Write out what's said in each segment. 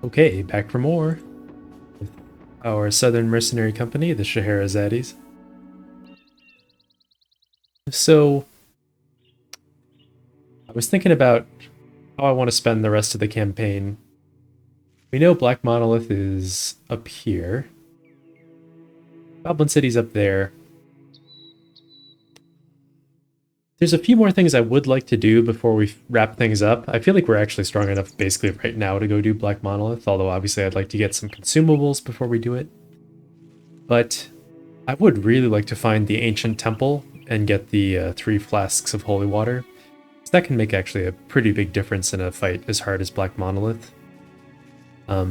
Okay, back for more with our southern mercenary company, the Scheherazades. So, I was thinking about how I want to spend the rest of the campaign. We know Black Monolith is up here. Goblin City's up there. There's a few more things I would like to do before we wrap things up. I feel like we're actually strong enough basically right now to go do Black Monolith, although obviously I'd like to get some consumables before we do it. But I would really like to find the ancient temple and get the 3 flasks of holy water. So that can make actually a pretty big difference in a fight as hard as Black Monolith. At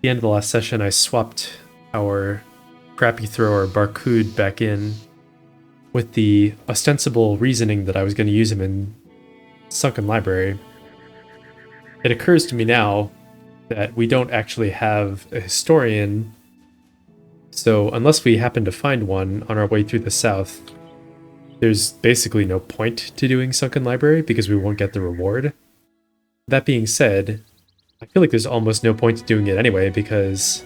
the end of the last session, I swapped our crappy thrower Barcud back in with the ostensible reasoning that I was going to use him in Sunken Library. It occurs to me now that we don't actually have a historian, so unless we happen to find one on our way through the south, there's basically no point to doing Sunken Library because we won't get the reward. That being said, I feel like there's almost no point to doing it anyway because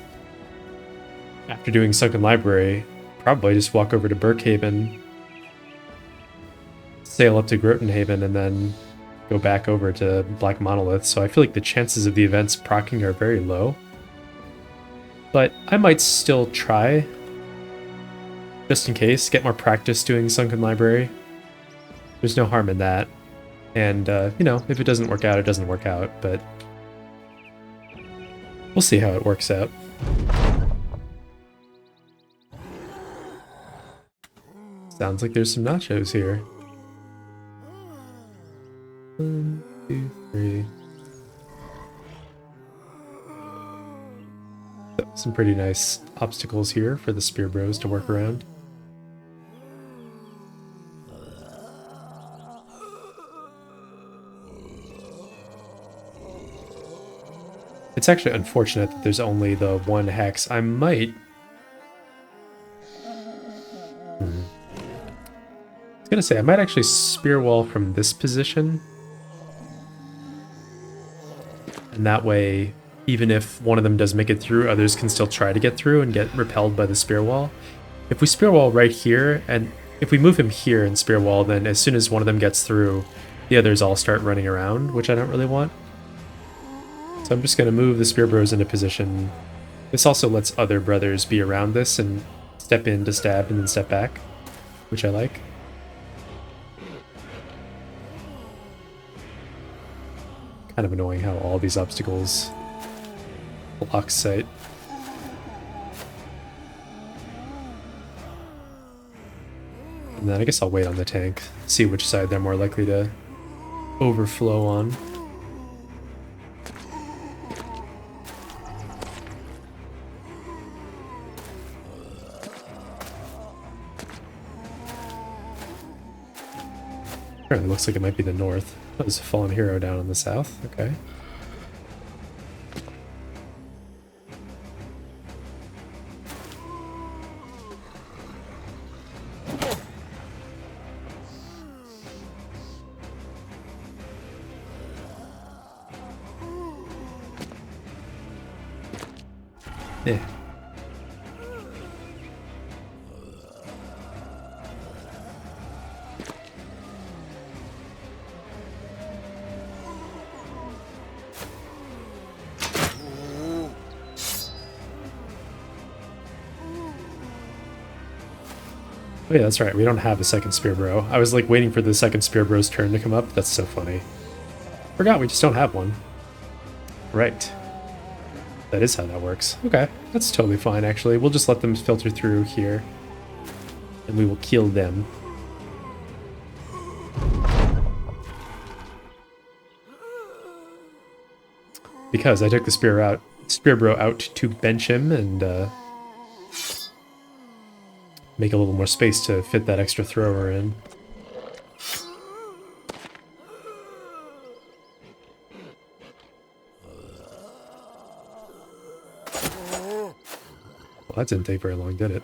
after doing Sunken Library, probably just walk over to Burkhaven, sail up to Grotenhaven, and then go back over to Black Monolith. So I feel like the chances of the events proccing are very low. But I might still try, just in case, get more practice doing Sunken Library. There's no harm in that. And, you know, if it doesn't work out, it doesn't work out, but we'll see how it works out. Sounds like there's some nachos here. 1, 2, 3. So, some pretty nice obstacles here for the spear bros to work around. It's actually unfortunate that there's only the 1 hex. I might... I was gonna say, I might actually spear wall from this position. And that way, even if one of them does make it through, others can still try to get through and get repelled by the spear wall. If we spear wall right here, and if we move him here and spear wall, then as soon as one of them gets through, the others all start running around, which I don't really want. So I'm just going to move the spear bros into position. This also lets other brothers be around this and step in to stab and then step back, which I like. Kind of annoying how all these obstacles block sight. And then I guess I'll wait on the tank, see which side they're more likely to overflow on. Apparently looks like it might be the north. Oh, there's a fallen hero down in the south. Okay. Yeah. Oh yeah, that's right. We don't have a second spear bro. I was like waiting for the second spear bro's turn to come up. That's so funny. Forgot we just don't have one. Right. That is how that works. Okay, that's totally fine actually. We'll just let them filter through here. And we will kill them. Because I took the spear bro out to bench him and make a little more space to fit that extra thrower in. Well, that didn't take very long, did it?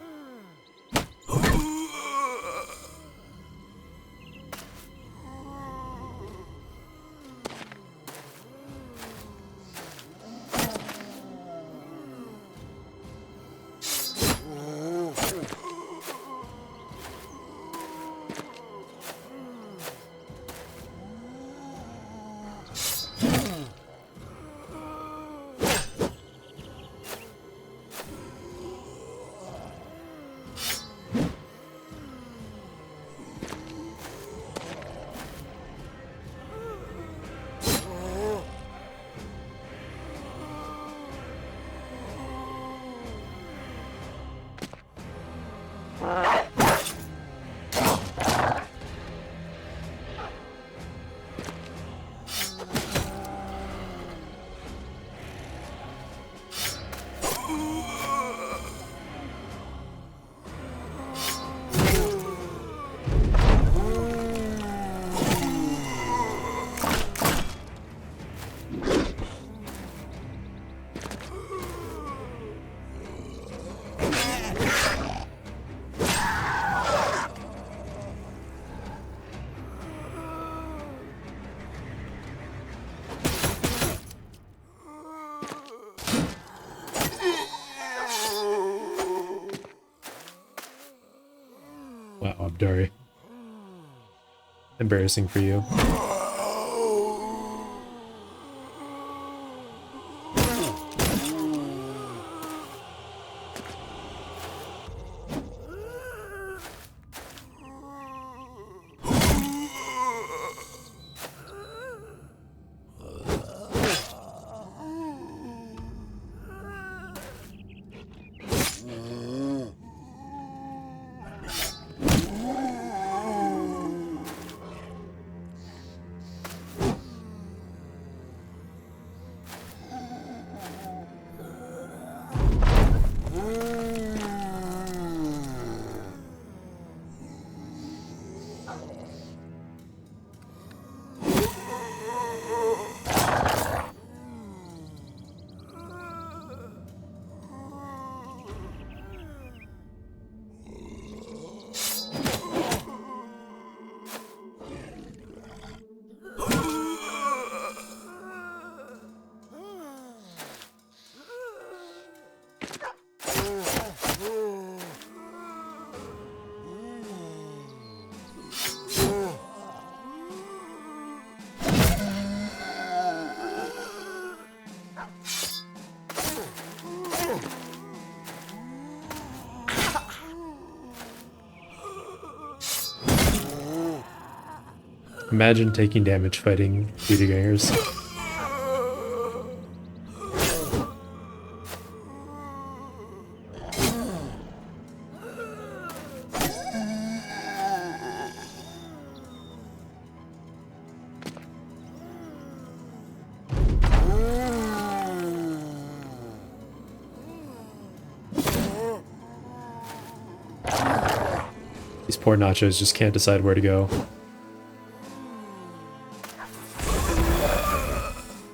Dari. Embarrassing for you. Imagine taking damage fighting beauty gangers. These poor nachos just can't decide where to go.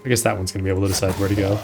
I guess that one's gonna be able to decide where to go.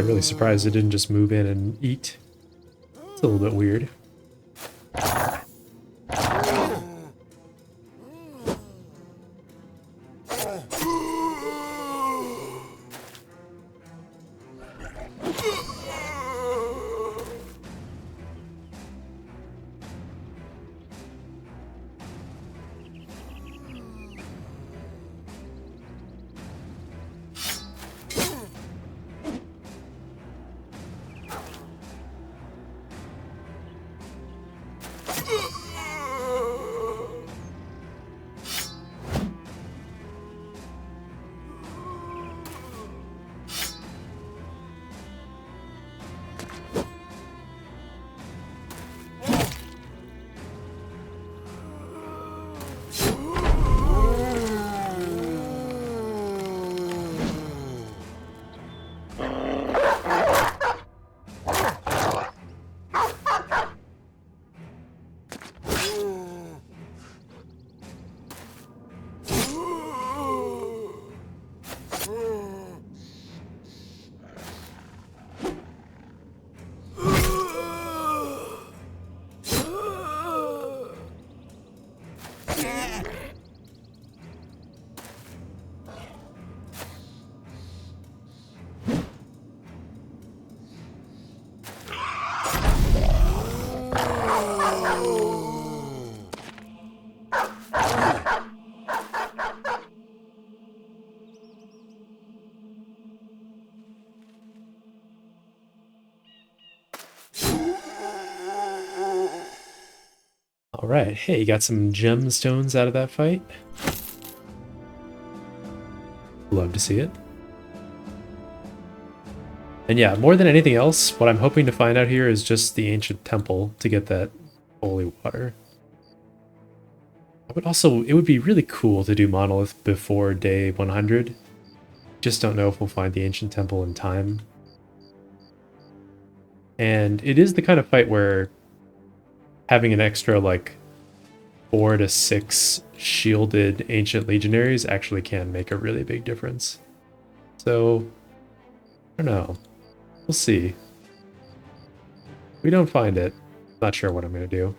I'm really surprised it didn't just move in and eat. It's a little bit weird. Alright, hey, got some gemstones out of that fight. Love to see it. And yeah, more than anything else, what I'm hoping to find out here is just the ancient temple to get that holy water. But also, it would be really cool to do Monolith before day 100. Just don't know if we'll find the ancient temple in time. And it is the kind of fight where having an extra, like, 4 to 6 shielded ancient legionaries actually can make a really big difference. So, I don't know. We'll see. If we don't find it, not sure what I'm going to do.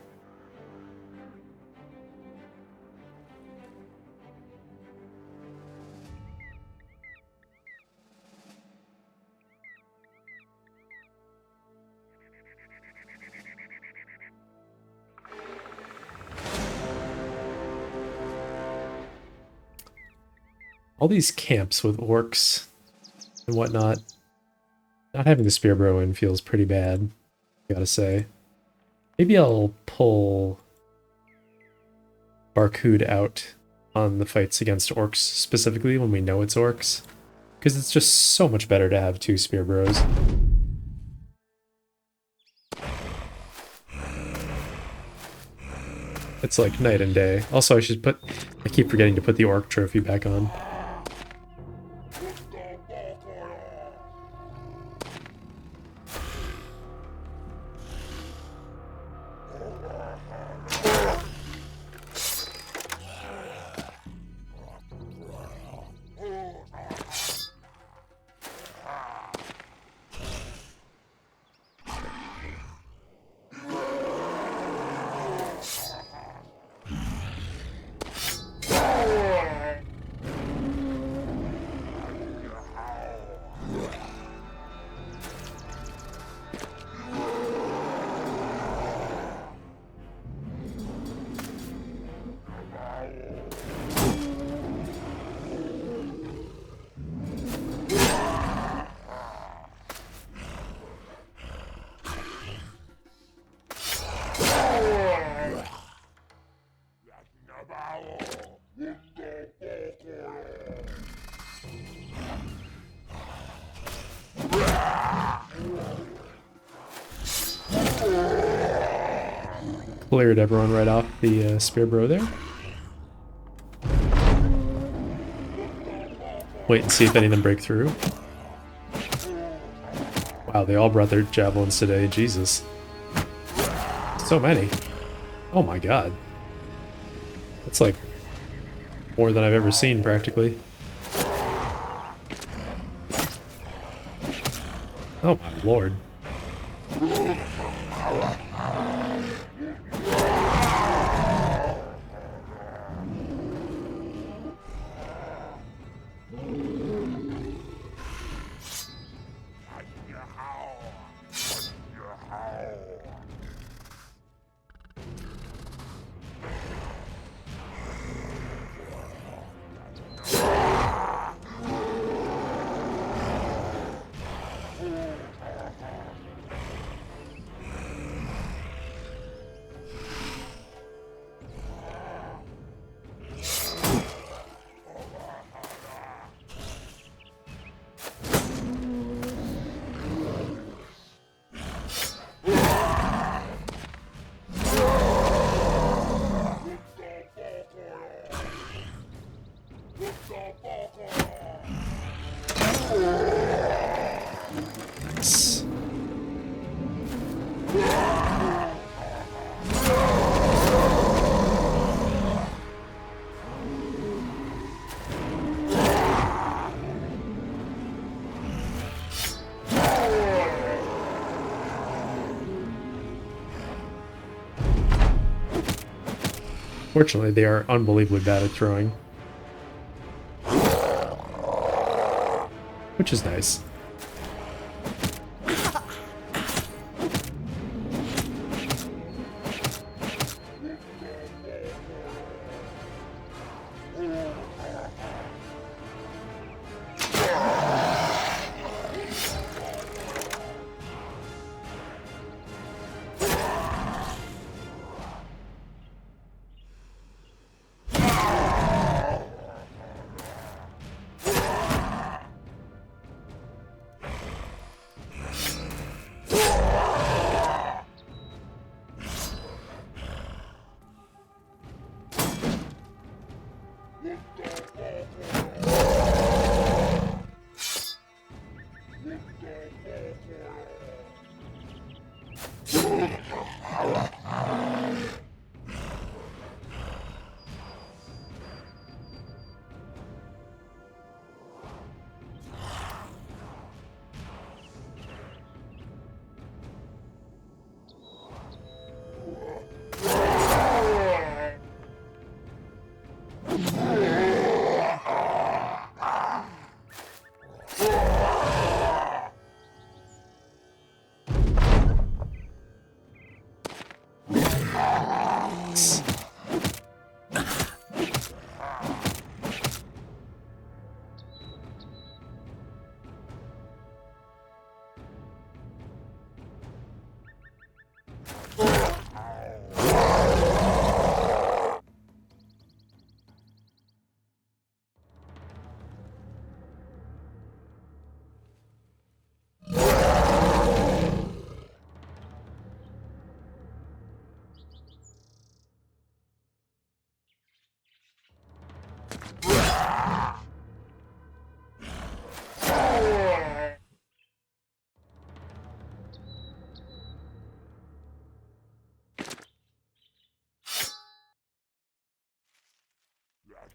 All these camps with orcs and whatnot. Not having the spear bro in feels pretty bad, gotta say. Maybe I'll pull Barcode out on the fights against orcs specifically when we know it's orcs. Because it's just so much better to have 2 spear bros. It's like night and day. Also, I keep forgetting to put the orc trophy back on. Cleared everyone right off the spear bro there. Wait and see if any of them break through. Wow, they all brought their javelins today. Jesus. So many. Oh my god. That's like more than I've ever seen, practically. Oh my lord. Fortunately, they are unbelievably bad at throwing. Which is nice.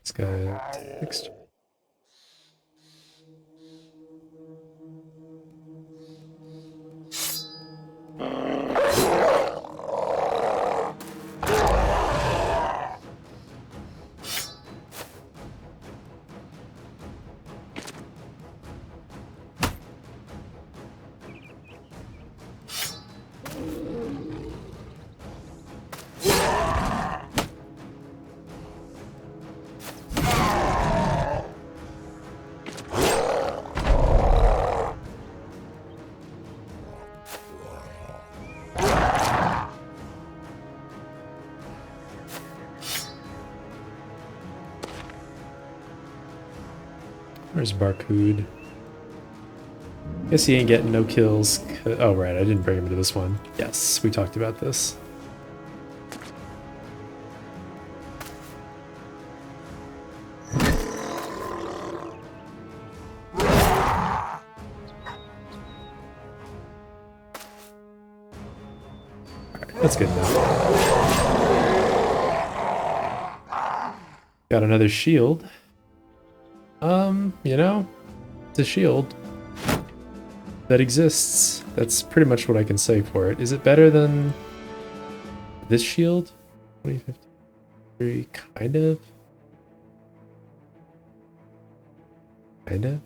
This guy fixed. Where's Barcode? Guess he ain't getting no kills. Oh, right, I didn't bring him to this one. Yes, we talked about this. Alright, that's good enough. Got another shield. You know, it's a shield that exists. That's pretty much what I can say for it. Is it better than this shield? 2053, kind of. Kind of. I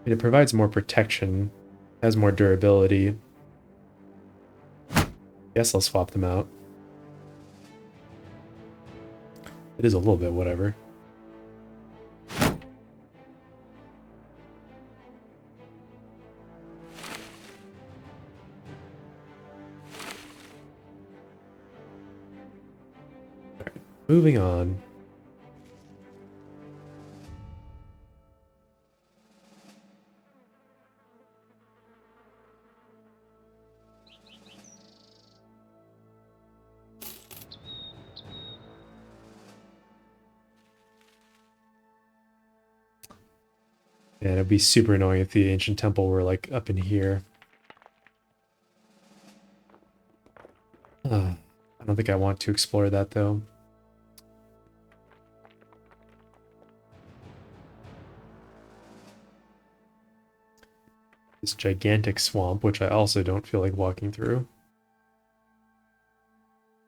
mean, it provides more protection, has more durability. Guess I'll swap them out. It is a little bit whatever. Alright, moving on. And it'd be super annoying if the ancient temple were like up in here. I don't think I want to explore that though. This gigantic swamp, which I also don't feel like walking through.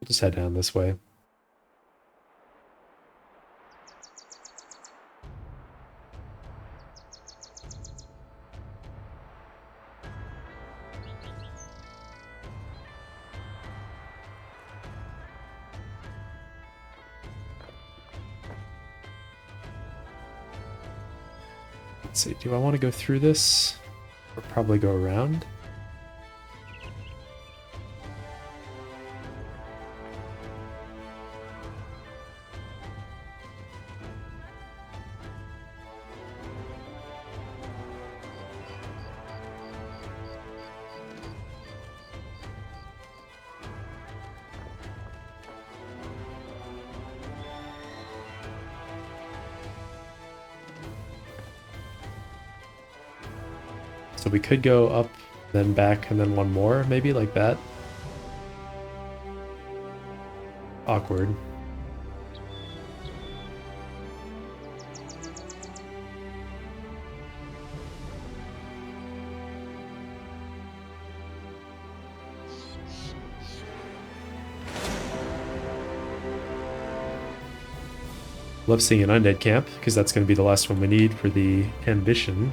We'll just head down this way. Let's see, do I want to go through this? Or probably go around? So we could go up, then back, and then one more, maybe like that. Awkward. Love seeing an undead camp, because that's going to be the last one we need for the ambition.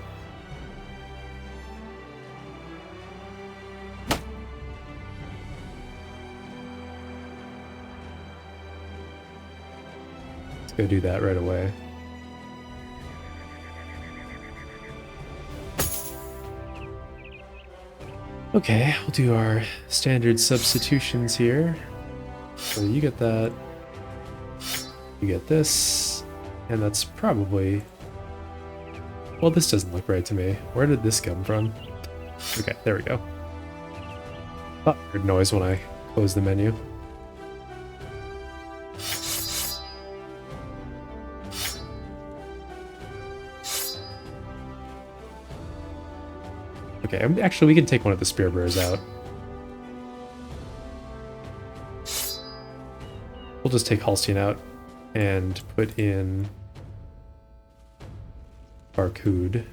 Let's go do that right away. Okay, we'll do our standard substitutions here. So you get that. You get this. And that's probably... Well, this doesn't look right to me. Where did this come from? Okay, there we go. Thought I heard noise when I closed the menu. Okay, actually we can take one of the spear bearers out. We'll just take Halstein out and put in Barcode.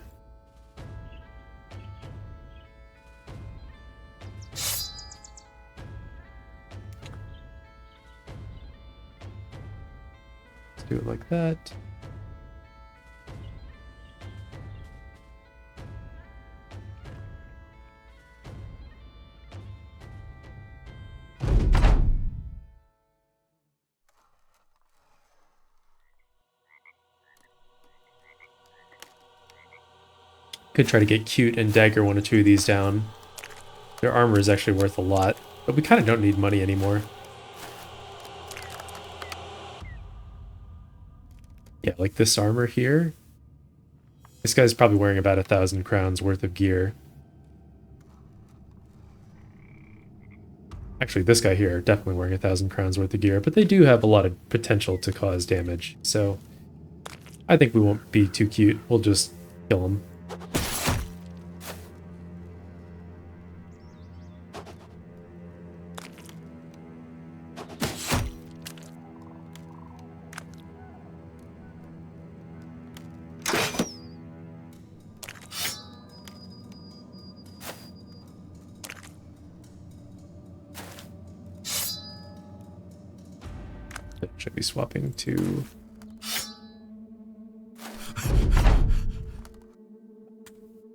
Let's do it like that. Could try to get Cute and Dagger one or two of these down. Their armor is actually worth a lot, but we kind of don't need money anymore. Yeah, like this armor here. This guy's probably wearing about 1,000 crowns worth of gear. Actually, this guy here definitely wearing 1,000 crowns worth of gear, but they do have a lot of potential to cause damage, so I think we won't be too cute. We'll just kill him. Should be swapping to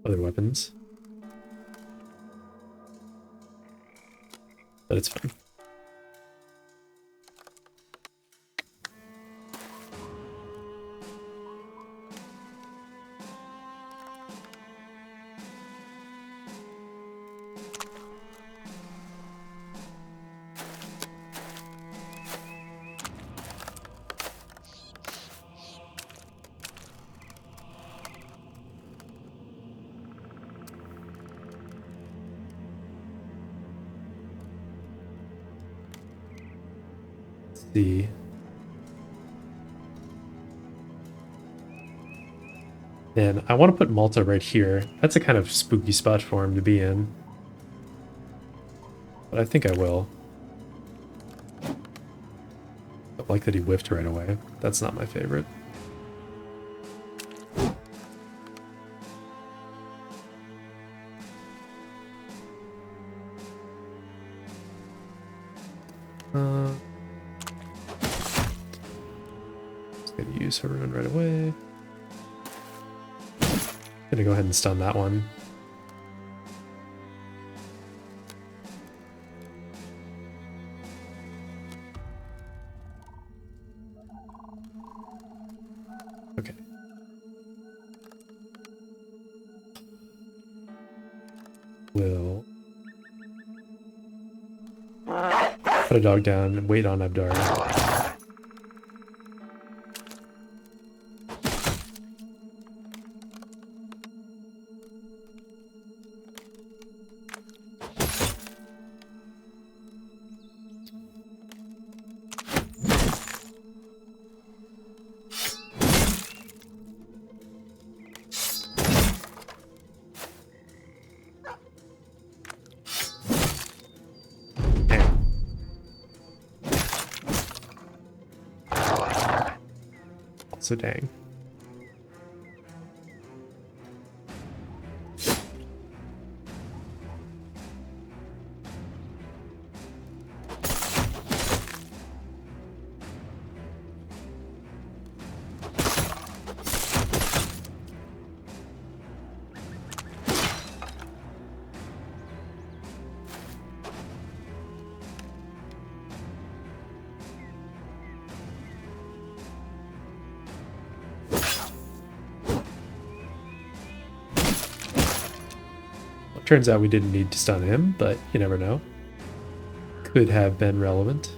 other weapons, but it's fine. See. And I want to put Malta right here. That's a kind of spooky spot for him to be in. But I think I will. Don't like that he whiffed right away. That's not my favorite. Gonna use her rune right away. Gonna go ahead and stun that one. Okay. We'll put a dog down and wait on Abdar. so dang. Turns out we didn't need to stun him, but you never know. Could have been relevant.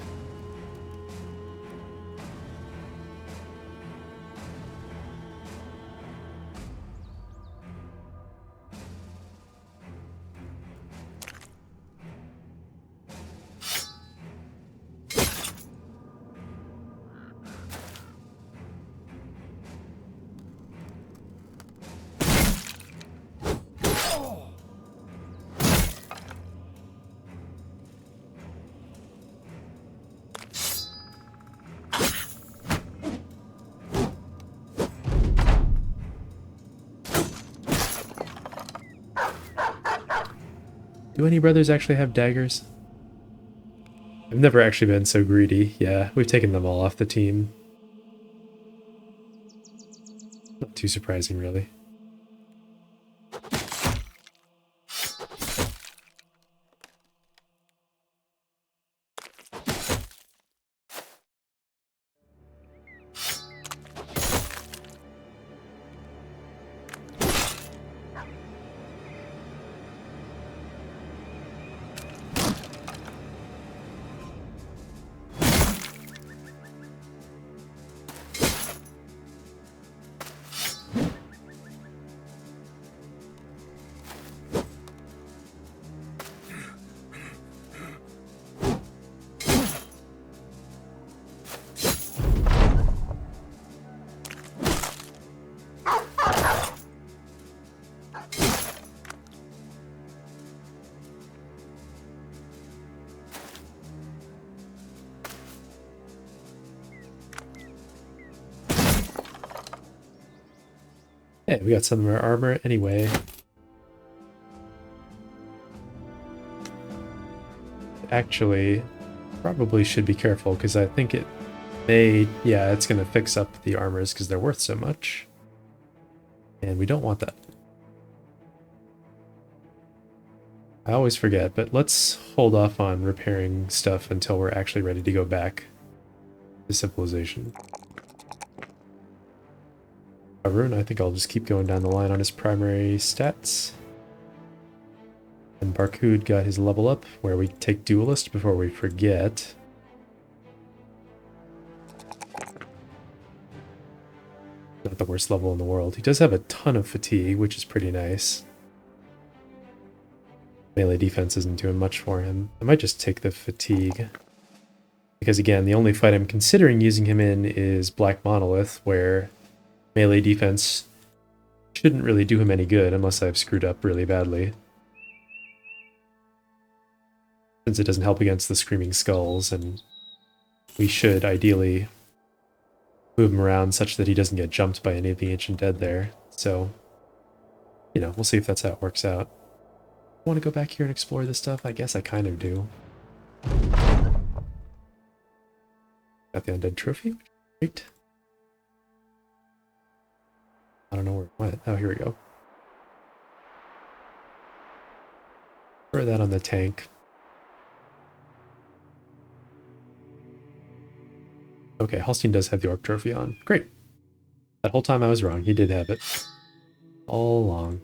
Do any brothers actually have daggers? I've never actually been so greedy. Yeah, we've taken them all off the team. Not too surprising, really. Hey, we got some of our armor anyway. Actually, probably should be careful because I think it may, yeah, it's going to fix up the armors because they're worth so much. And we don't want that. I always forget, but let's hold off on repairing stuff until we're actually ready to go back to civilization. And I think I'll just keep going down the line on his primary stats. And Barcode got his level up, where we take Duelist before we forget. Not the worst level in the world. He does have a ton of fatigue, which is pretty nice. Melee defense isn't doing much for him. I might just take the fatigue. Because again, the only fight I'm considering using him in is Black Monolith, where melee defense shouldn't really do him any good unless I've screwed up really badly. Since it doesn't help against the Screaming Skulls, and we should ideally move him around such that he doesn't get jumped by any of the Ancient Dead there. So, you know, we'll see if that's how it works out. Want to go back here and explore this stuff? I guess I kind of do. Got the Undead Trophy. Great. I don't know where it went. Oh, here we go. Throw that on the tank. Okay, Halstein does have the Orc Trophy on. Great. That whole time I was wrong. He did have it. All along.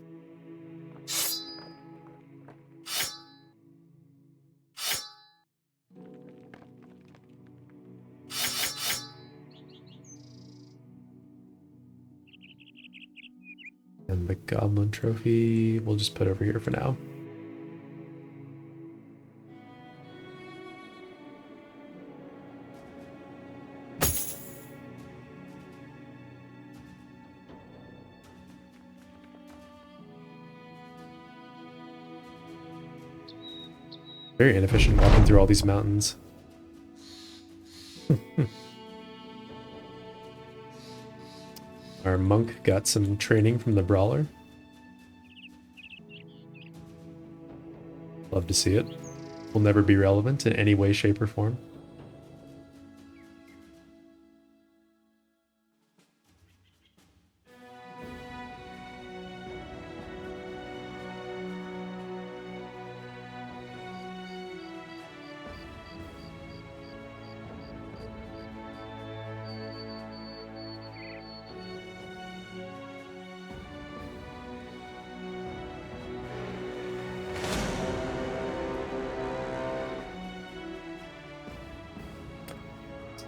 And the Goblin Trophy, we'll just put over here for now. Very inefficient walking through all these mountains. Our monk got some training from the brawler. Love to see it. Will never be relevant in any way, shape, or form.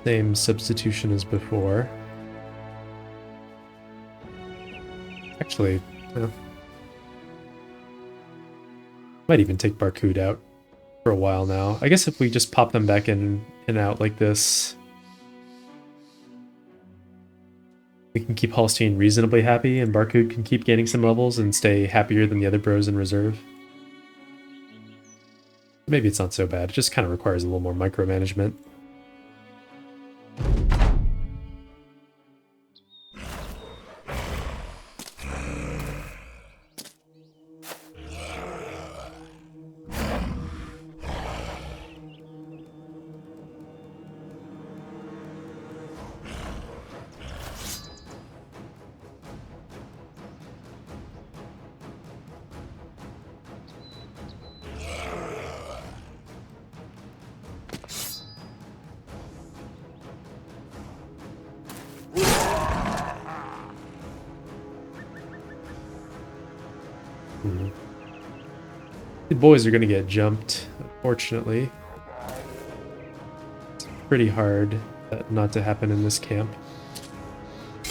Same substitution as before. Actually, might even take Barcode out for a while now. I guess if we just pop them back in and out like this, we can keep Holstein reasonably happy, and Barcode can keep gaining some levels and stay happier than the other bros in reserve. Maybe it's not so bad. It just kind of requires a little more micromanagement. The boys are going to get jumped, unfortunately. It's pretty hard not to happen in this camp.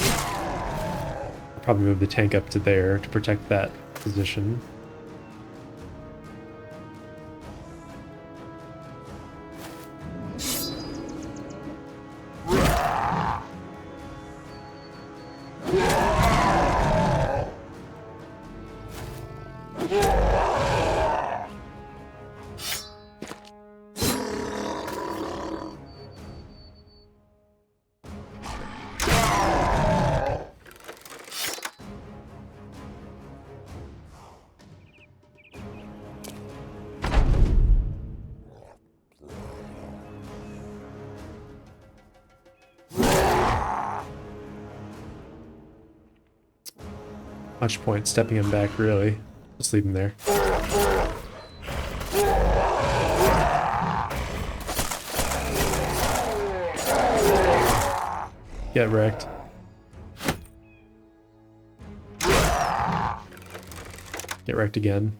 I'll probably move the tank up to there to protect that position. Much point stepping him back, really. Just leave him there. Get wrecked. Get wrecked again.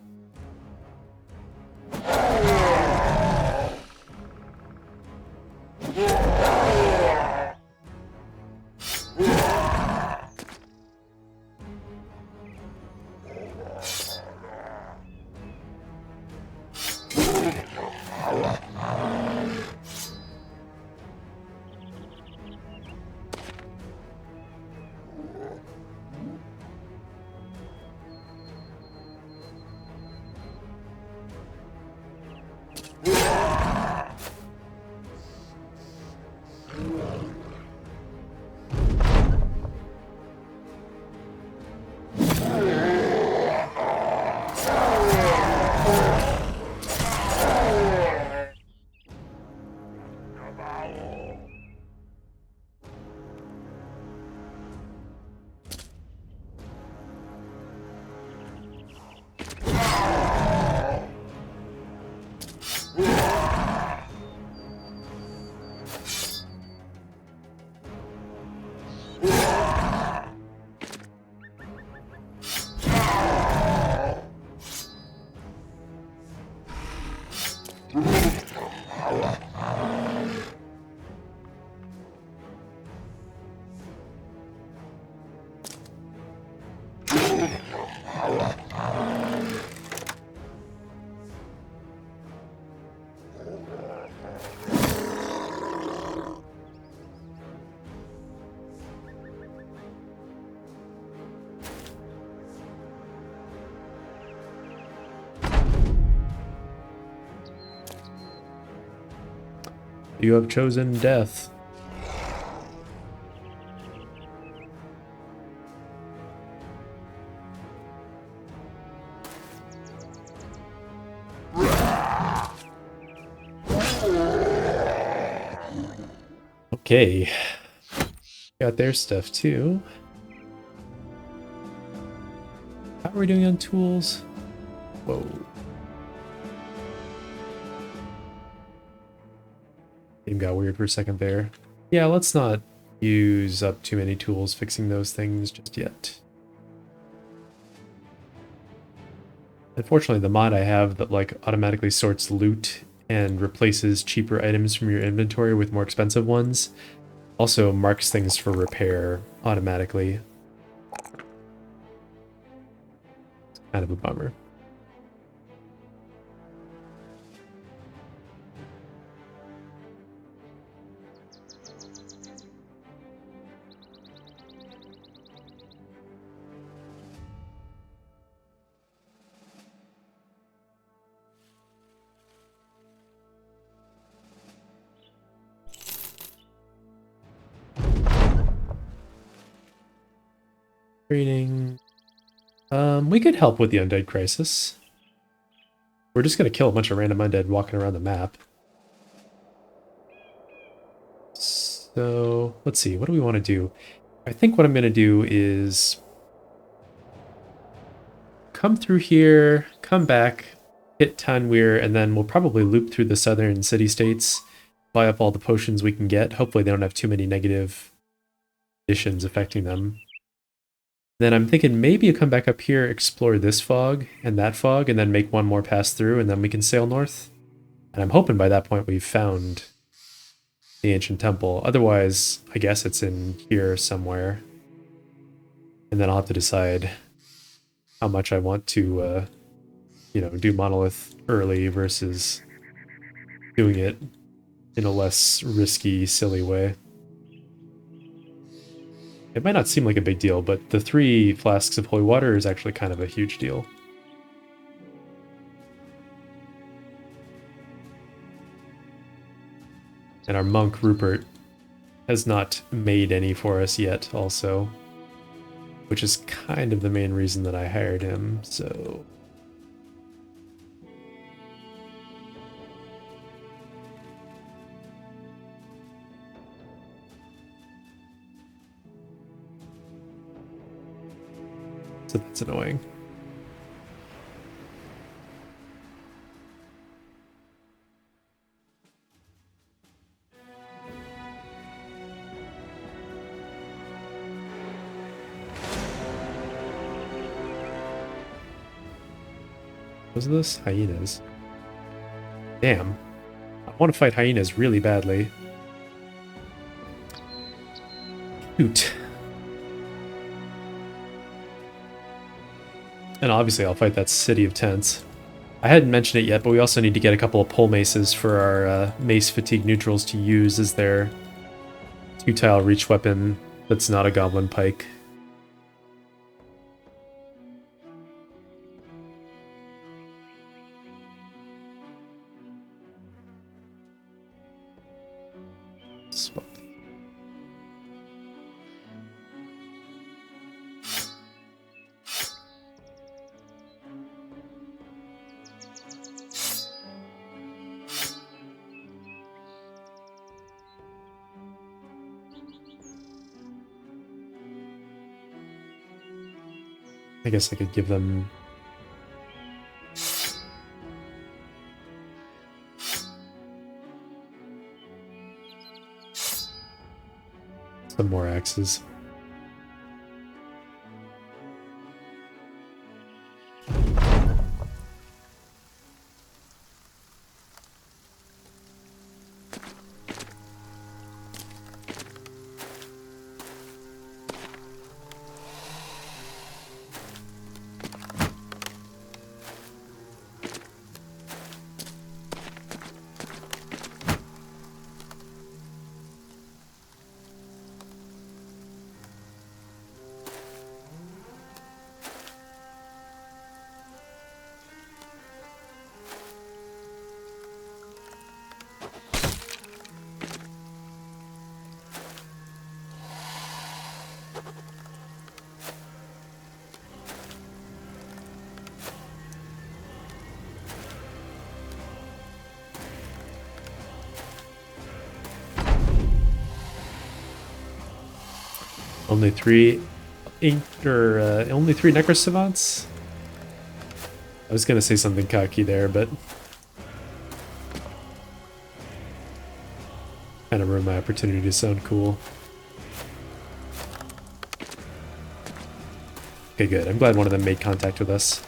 You have chosen death. Okay. Got their stuff too. How are we doing on tools? Whoa. Game got weird for a second there. Yeah, let's not use up too many tools fixing those things just yet. Unfortunately, the mod I have that like automatically sorts loot and replaces cheaper items from your inventory with more expensive ones also marks things for repair automatically. It's kind of a bummer. Training. We could help with the Undead crisis. We're just gonna kill a bunch of random Undead walking around the map. So, let's see, what do we want to do? I think what I'm gonna do is come through here, come back, hit Tanweir, and then we'll probably loop through the southern city-states, buy up all the potions we can get. Hopefully they don't have too many negative conditions affecting them. Then I'm thinking maybe you come back up here, explore this fog, and then make one more pass through, and then we can sail north. And I'm hoping by that point we've found the ancient temple. Otherwise, I guess it's in here somewhere. And then I'll have to decide how much I want to, you know, do Monolith early versus doing it in a less risky, silly way. It might not seem like a big deal, but the 3 flasks of holy water is actually kind of a huge deal. And our monk, Rupert, has not made any for us yet, also. Which is kind of the main reason that I hired him, so... So that's annoying. Was this? Hyenas. Damn. I want to fight hyenas really badly. Shoot. And obviously I'll fight that city of tents. I hadn't mentioned it yet, but we also need to get a couple of pole maces for our mace fatigue neutrals to use as their 2-tile reach weapon that's not a goblin pike. Swap. I guess I could give them... some more axes. Only three only three necrosavants? I was gonna say something cocky there, but kind of ruined my opportunity to sound cool. Okay, good. I'm glad one of them made contact with us.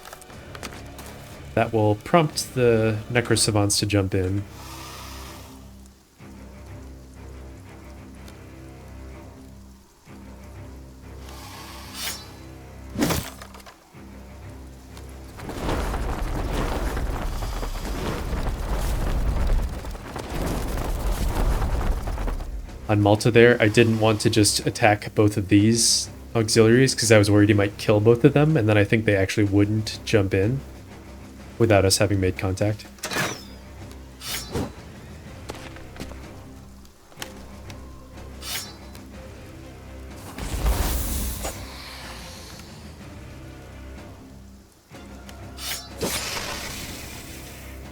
That will prompt the necrosavants to jump in. On Malta there, I didn't want to just attack both of these auxiliaries because I was worried he might kill both of them, and then I think they actually wouldn't jump in without us having made contact.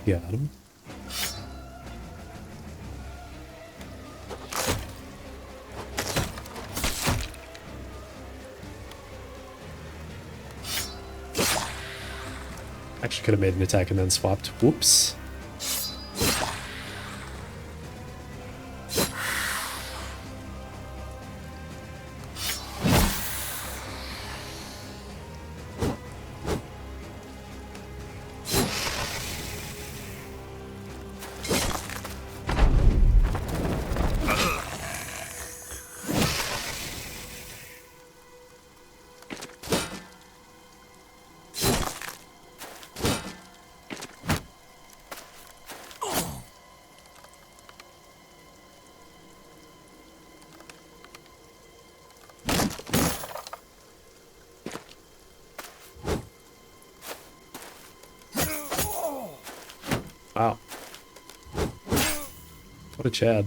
Got him. Actually could have made an attack and then swapped. Whoops. Wow. What a Chad.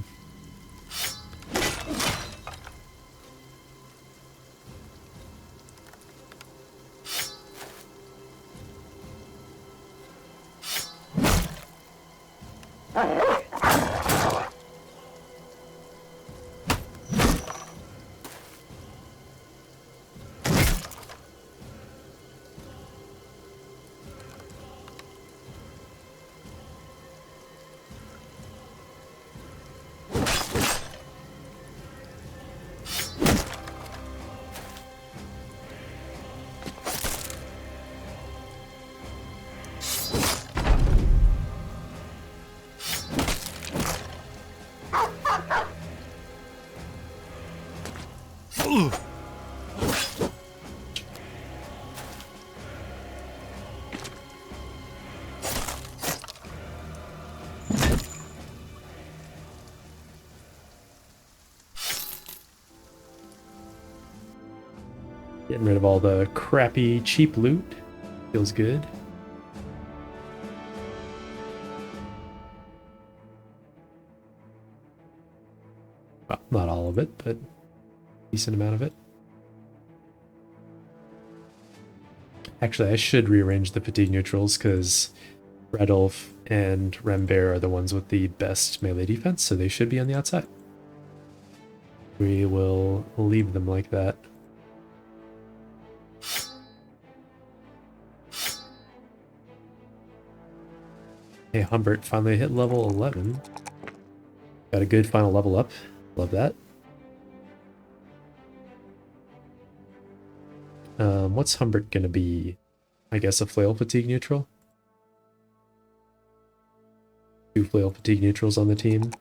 Getting rid of all the crappy, cheap loot. Feels good. Well, not all of it, but a decent amount of it. Actually, I should rearrange the fatigue neutrals because Redolf and Rembear are the ones with the best melee defense, so they should be on the outside. We will leave them like that. Hey, Humbert finally hit level 11. Got a good final level up. Love that. What's Humbert gonna be? I guess a flail fatigue neutral? 2 flail fatigue neutrals on the team.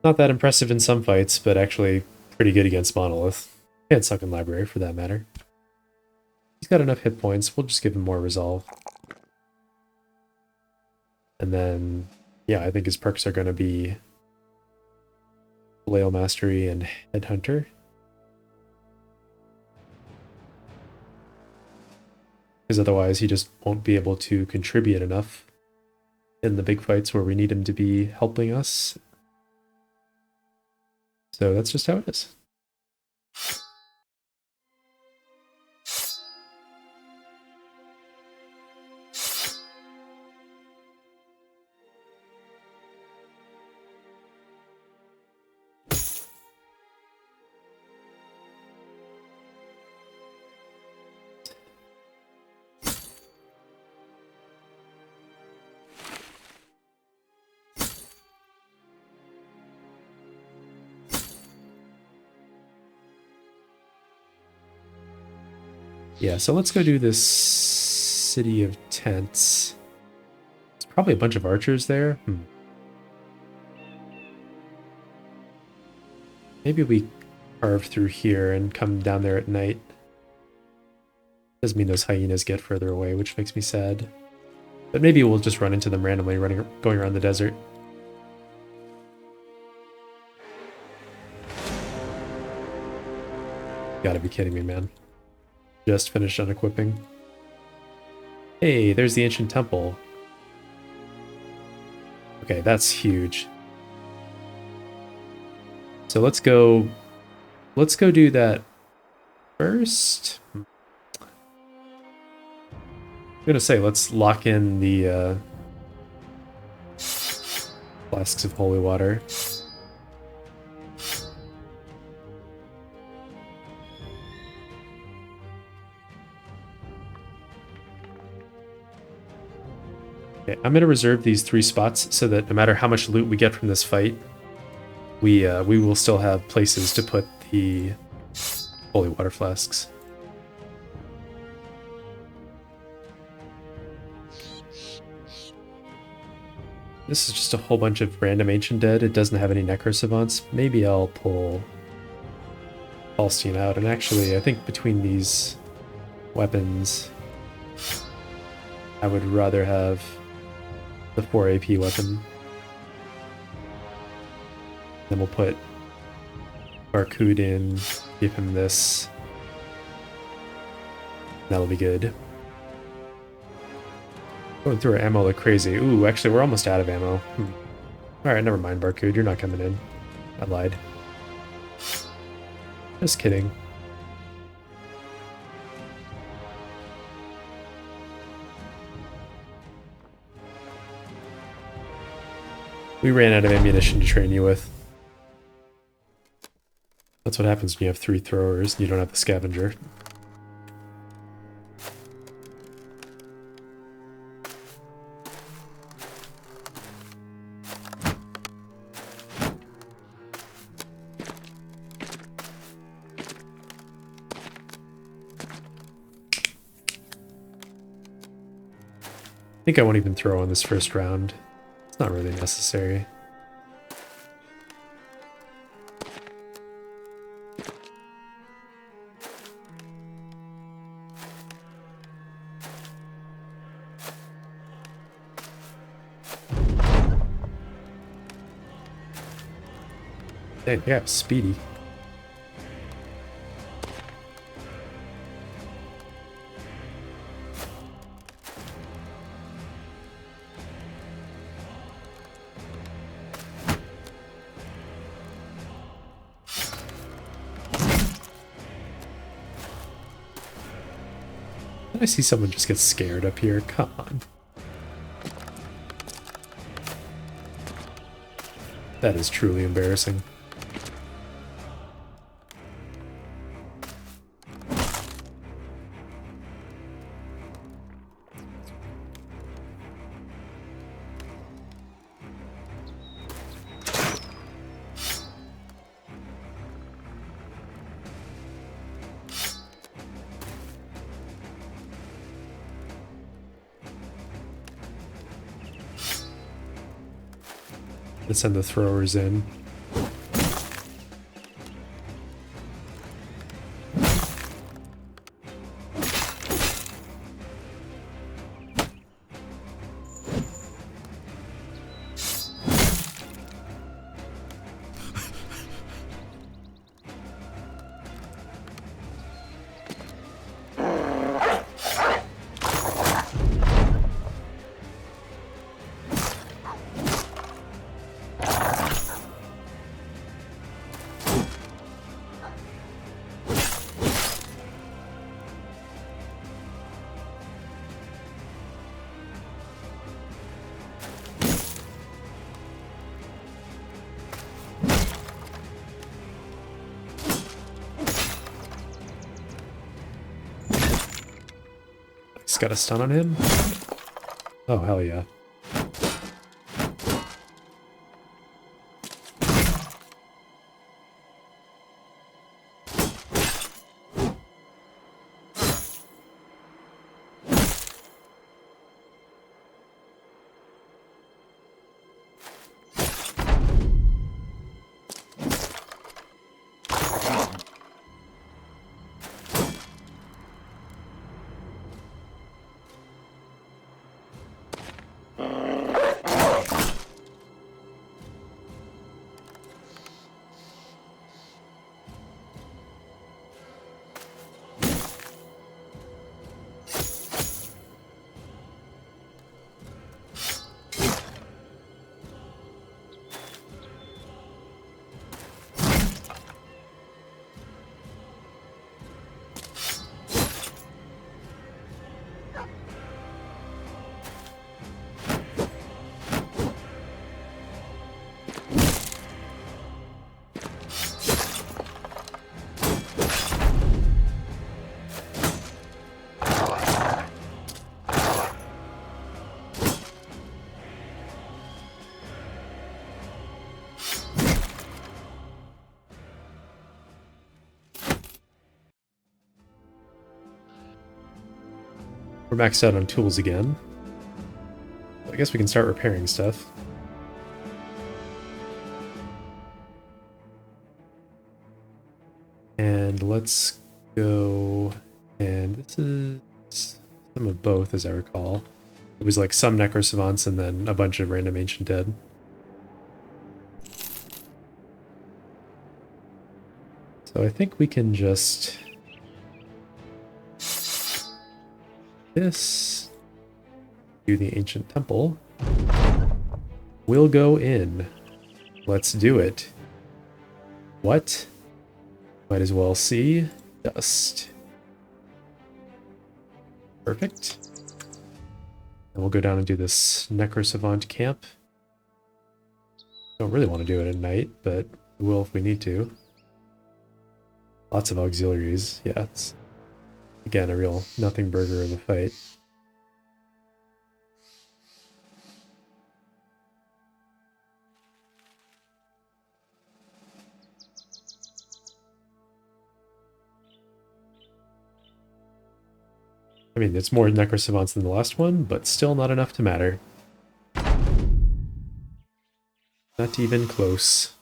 Not that impressive in some fights, but actually pretty good against Monolith. And Sunken Library, for that matter. He's got enough hit points, we'll just give him more resolve. And then, yeah, I think his perks are going to be Flail Mastery and Headhunter. Because otherwise he just won't be able to contribute enough in the big fights where we need him to be helping us. So that's just how it is. Yeah, so let's go do this city of tents. There's probably a bunch of archers there. Maybe we carve through here and come down there at night. Doesn't mean those hyenas get further away, which makes me sad. But maybe we'll just run into them randomly going around the desert. Gotta be kidding me, man. Just finished unequipping. Hey, there's the ancient temple. Okay, that's huge. So let's go do that first. I'm gonna say let's lock in the flasks of holy water. Okay, I'm gonna reserve these 3 spots so that no matter how much loot we get from this fight, we will still have places to put the holy water flasks. This is just a whole bunch of random ancient dead. It doesn't have any necrosavants. Maybe I'll pull Falstein out. And actually, I think between these weapons, I would rather have the 4 AP weapon. Then we'll put Barcode in, give him this. That'll be good. Going through our ammo like crazy. Ooh, actually, we're almost out of ammo. Alright, never mind, Barcode. You're not coming in. I lied. Just kidding. We ran out of ammunition to train you with. That's what happens when you have 3 throwers and you don't have the scavenger. I think I won't even throw on this first round. It's not really necessary. Dang, yeah, speedy. I see someone just get scared up here. Come on. That is truly embarrassing. Let's send the throwers in. He's got a stun on him? Oh, hell yeah. We're maxed out on tools again. I guess we can start repairing stuff. And let's go, and this is some of both as I recall. It was like some necrosavants and then a bunch of random ancient dead. So I think we can just this, do the ancient temple. We'll go in. Let's do it. What? Might as well see. Dust. Perfect. And we'll go down and do this necrosavant camp. Don't really want to do it at night, but we will if we need to. Lots of auxiliaries. Yeah, it's again a real nothing burger of a fight. I mean, it's more necrosavants than the last one, but still not enough to matter. Not even close.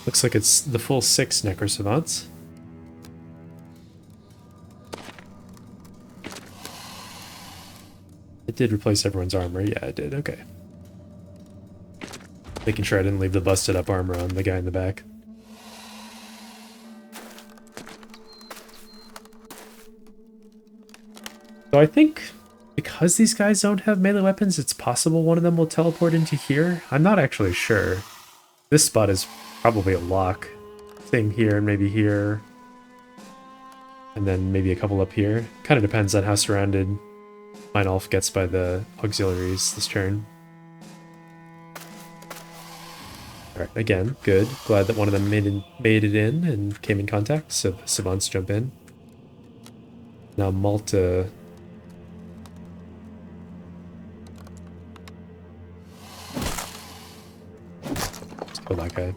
Looks like it's the full 6 necrosavants. It did replace everyone's armor. Yeah, it did. Okay. Making sure I didn't leave the busted up armor on the guy in the back. So I think because these guys don't have melee weapons, it's possible one of them will teleport into here. I'm not actually sure. This spot is probably a lock. Same here and maybe here. And then maybe a couple up here. Kind of depends on how surrounded Meinolf gets by the auxiliaries this turn. Alright, again, good. Glad that one of them made it in and came in contact, so the savants jump in. Now Malta... Let's kill that guy.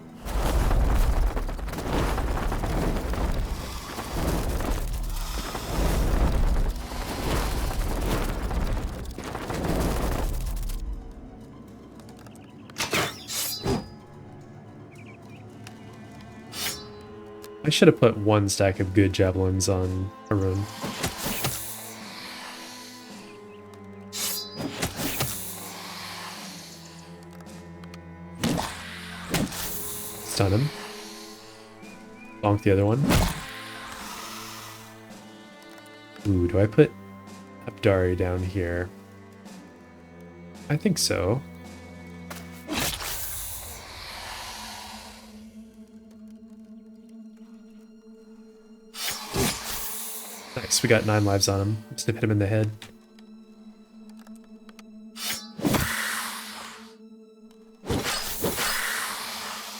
I should have put one stack of good javelins on Arun. Stun him. Bonk the other one. Ooh, do I put Abdari down here? I think so. Nice, we got 9 lives on him. Just hit him in the head.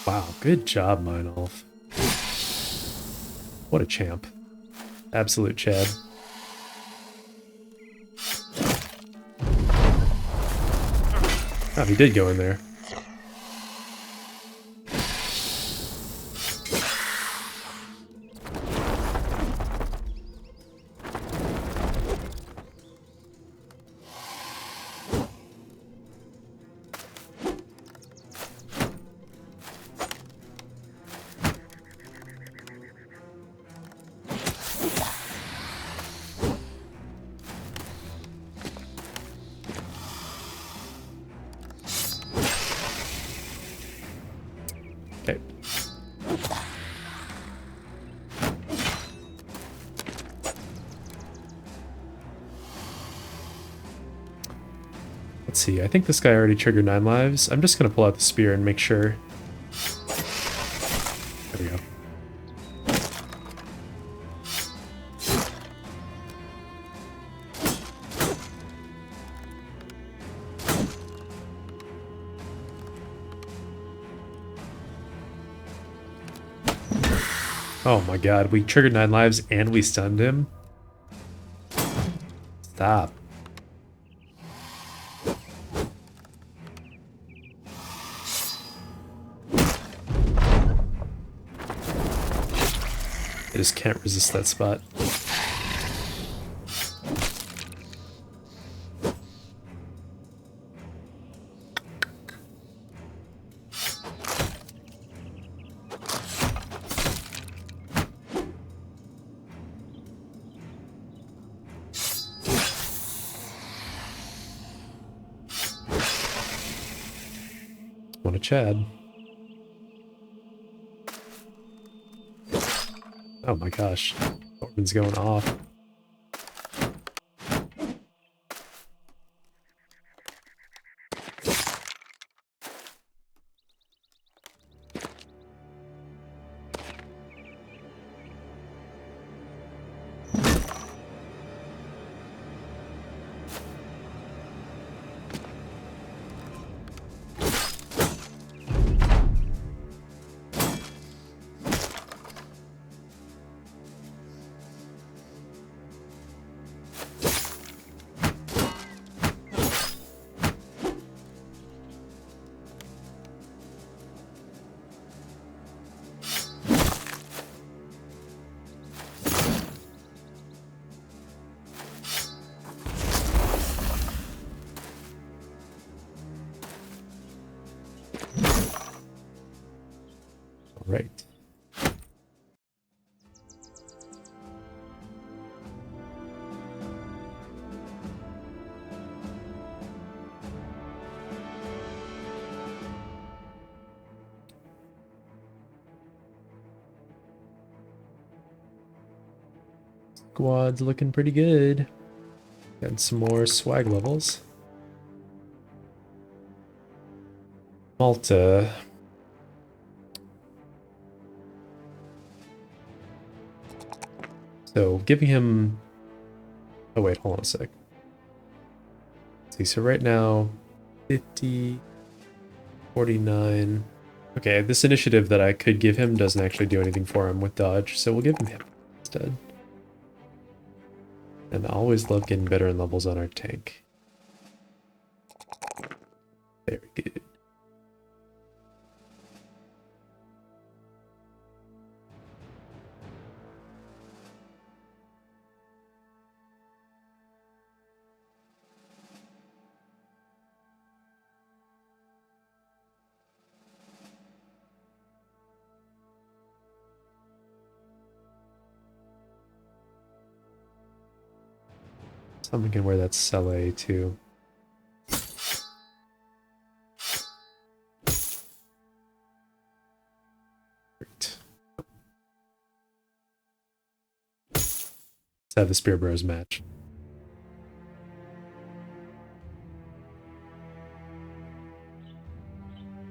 Wow, good job, Meinolf. What a champ. Absolute Chad. Oh, he did go in there. Let's see, I think this guy already triggered 9 lives. I'm just gonna pull out the spear and make sure. There we go. Oh my god, we triggered 9 lives and we stunned him? Stop. I just can't resist that spot. Want a Chad. Oh my gosh, Orban's going off. Right. Squad's looking pretty good. Got some more swag levels. Malta. So giving him... Oh wait, hold on a sec. Let's see, so right now, 50, 49... Okay, this initiative that I could give him doesn't actually do anything for him with dodge, so we'll give him instead. And I always love getting better in levels on our tank. Very good. Someone can wear that Sele too. Great. Let's have the Spear Bros match.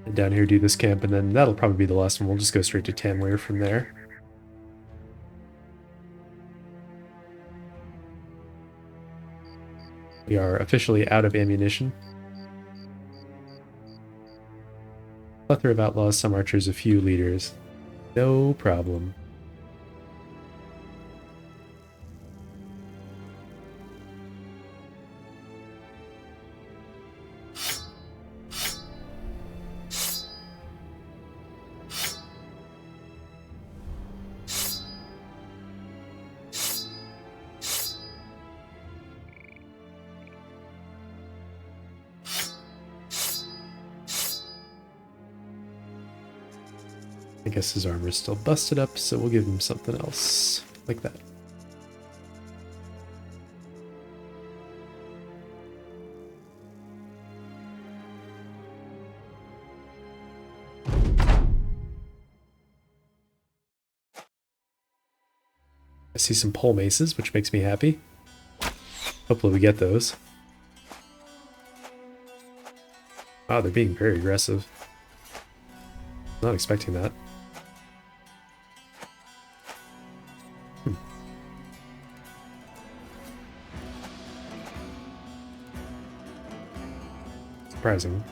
And down here do this camp, and then that'll probably be the last one. We'll just go straight to Tanweir from there. We are officially out of ammunition. Plethora of outlaws, some archers, a few leaders. No problem. I guess his armor is still busted up, so we'll give him something else, like that. I see some pole maces, which makes me happy. Hopefully we get those. Wow, they're being very aggressive. Not expecting that. Surprising.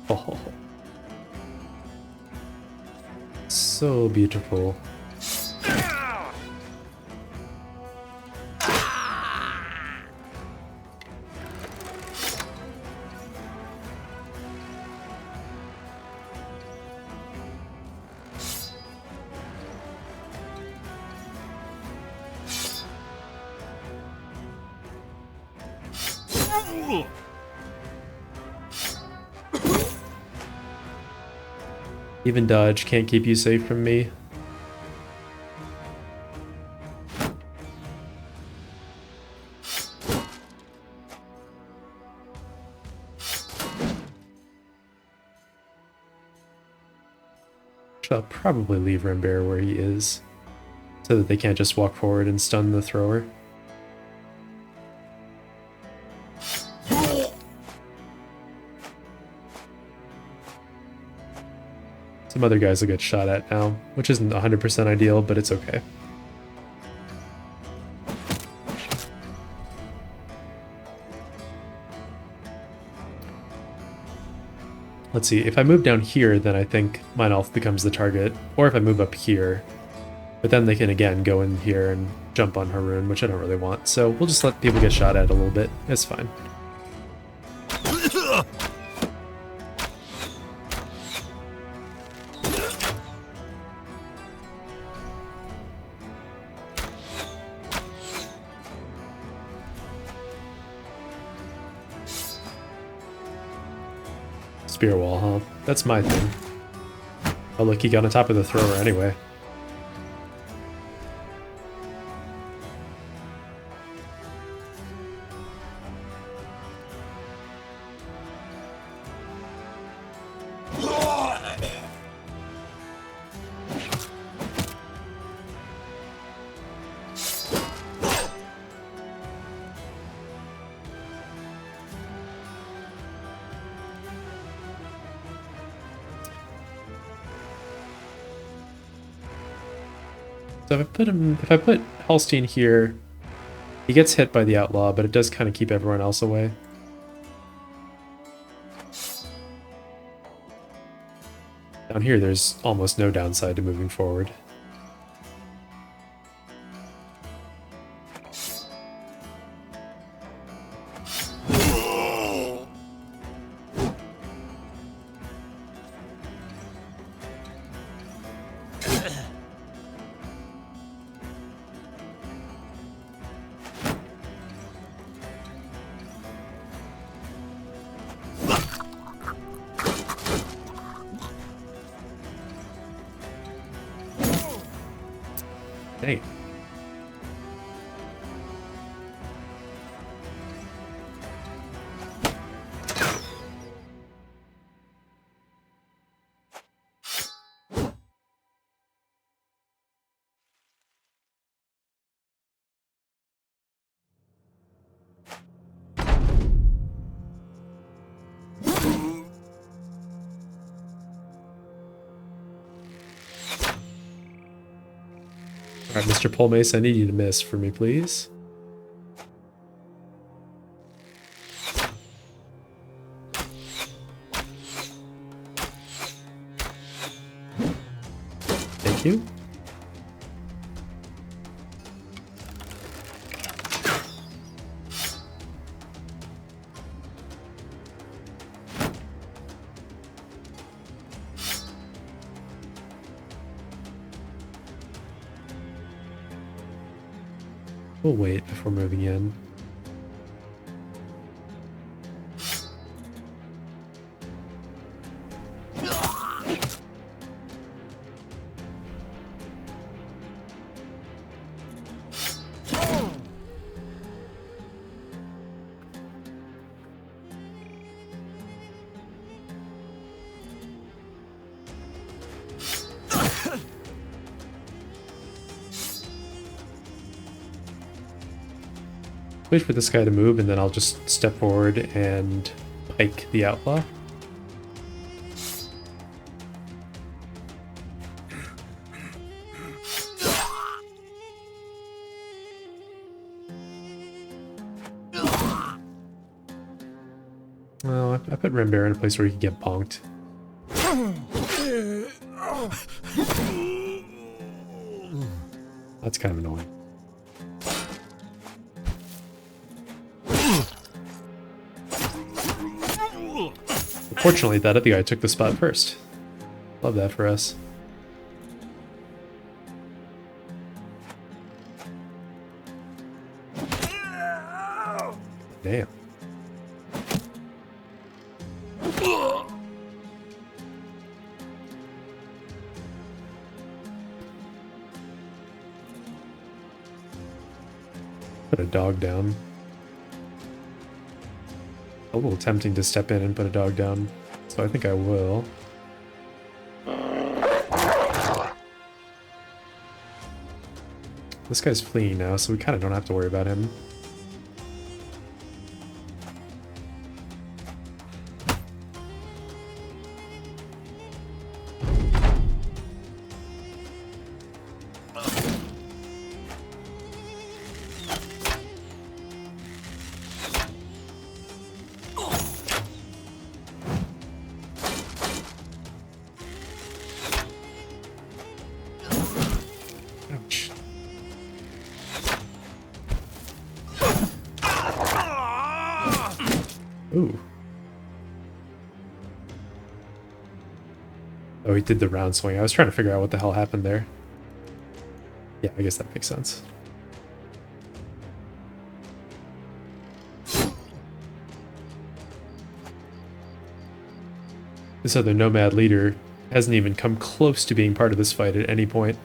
Oh, so beautiful. Even dodge can't keep you safe from me. I'll probably leave Rembear where he is, so that they can't just walk forward and stun the thrower. Some other guys will get shot at now, which isn't 100% ideal, but it's okay. Let's see, if I move down here, then I think Mine Elf becomes the target, or if I move up here. But then they can again go in here and jump on Haroon, which I don't really want, so we'll just let people get shot at a little bit. It's fine. Spear wall, huh? That's my thing. Oh look, he got on top of the thrower anyway. So if I put Hellstein here, he gets hit by the outlaw, but it does kind of keep everyone else away. Down here, there's almost no downside to moving forward. Dang. Alright, Mr. Polmace, I need you to miss for me, please. Thank you. We'll wait before moving in. Wait for this guy to move, and then I'll just step forward and pike the outlaw. Well, I put Rembear in a place where he can get bonked. That's kind of annoying. Fortunately, that other guy took the spot first. Love that for us. Damn. Put a dog down. A little tempting to step in and put a dog down, so I think I will. This guy's fleeing now, so we kind of don't have to worry about him. Ooh. Oh, he did the round swing. I was trying to figure out what the hell happened there. Yeah, I guess that makes sense. This other Nomad leader hasn't even come close to being part of this fight at any point.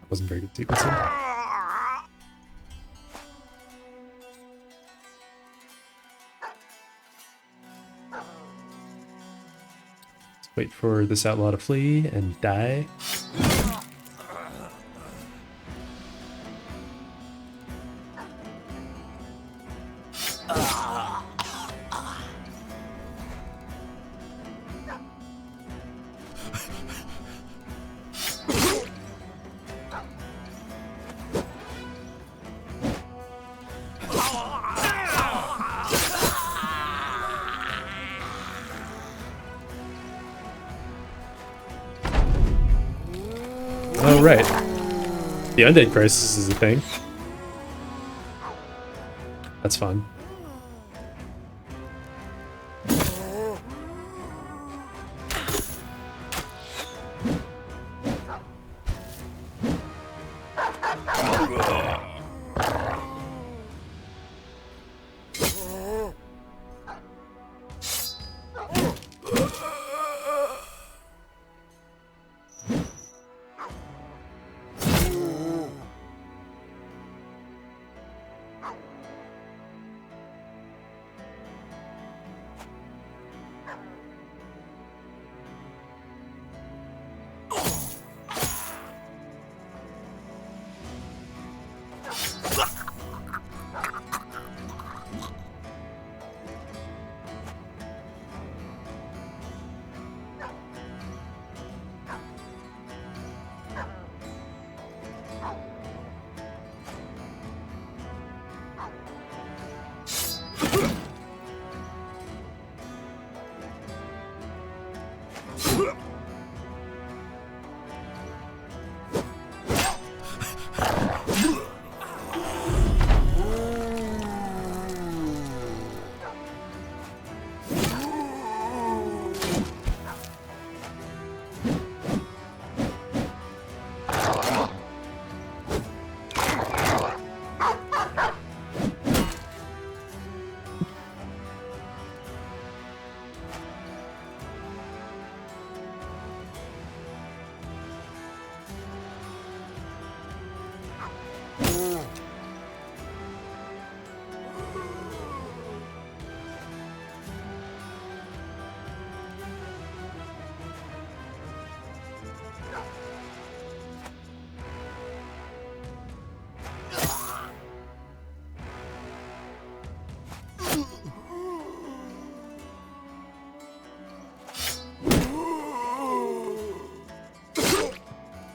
Wasn't very good sequencing. Let's wait for this outlaw to flee and die. Oh, right. The Undead crisis is a thing. That's fun.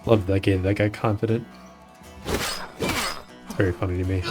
Love that game. That guy confident. It's very funny to me.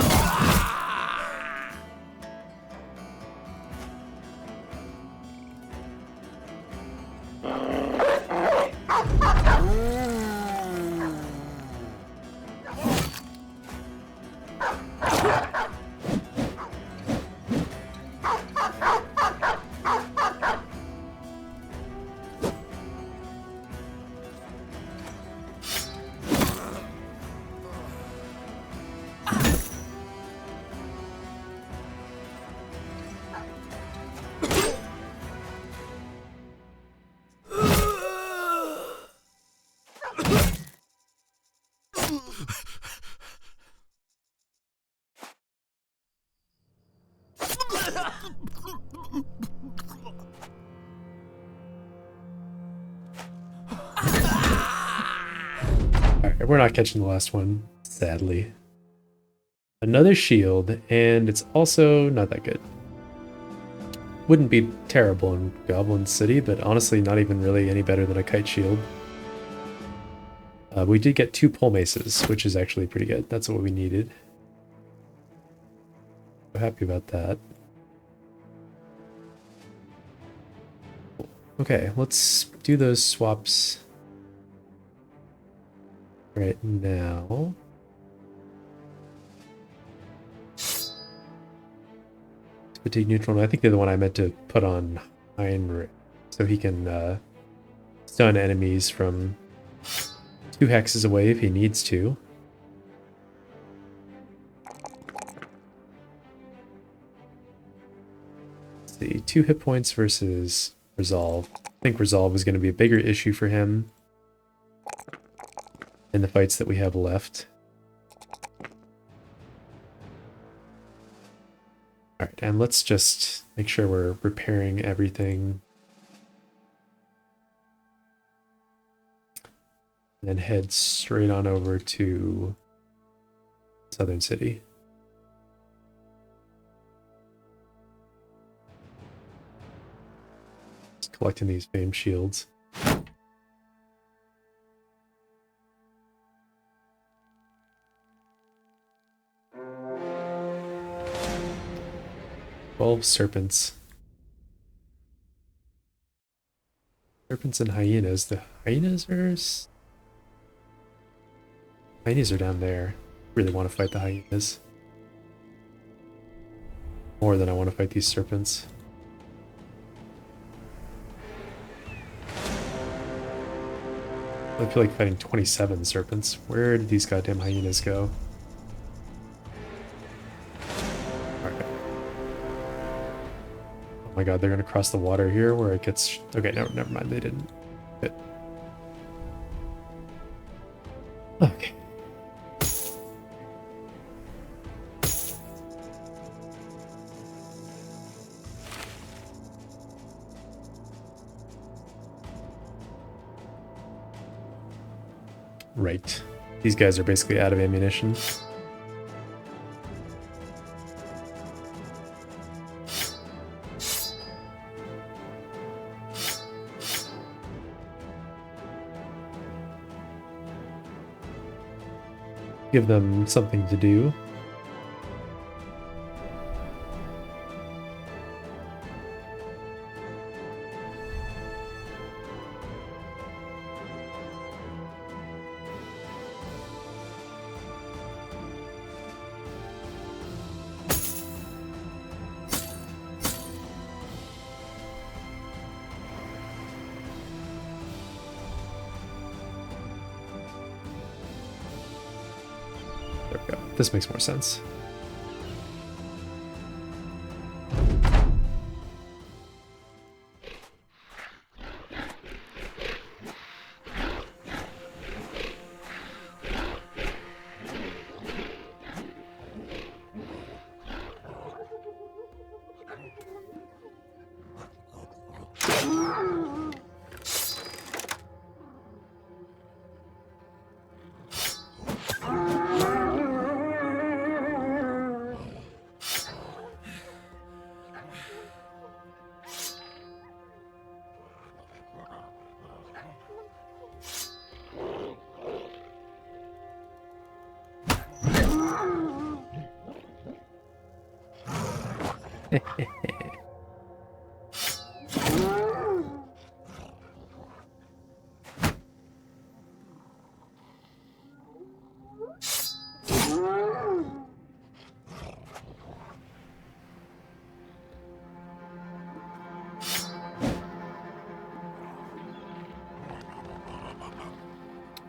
Alright, we're not catching the last one, sadly. Another shield, and it's also not that good. Wouldn't be terrible in Goblin City, but honestly not even really any better than a kite shield. We did get 2 pole maces, which is actually pretty good. That's what we needed. So happy about that. Okay, let's do those swaps right now. Fatigue neutral. I think they're the one I meant to put on Hyenas, so he can stun enemies from 2 hexes away if he needs to. Let's see, 2 hit points versus Resolve. I think Resolve is going to be a bigger issue for him in the fights that we have left. Alright, and let's just make sure we're repairing everything. And then head straight on over to Southern City. Just collecting these fame shields. Serpents. Serpents and hyenas. The hyenas are down there. Really want to fight the hyenas. More than I want to fight these serpents. I feel like fighting 27 serpents. Where did these goddamn hyenas go? Oh my god, they're gonna cross the water here where it gets... Okay, no, never mind, they didn't. Good. Okay. Right. These guys are basically out of ammunition. Give them something to do. There we go. This makes more sense.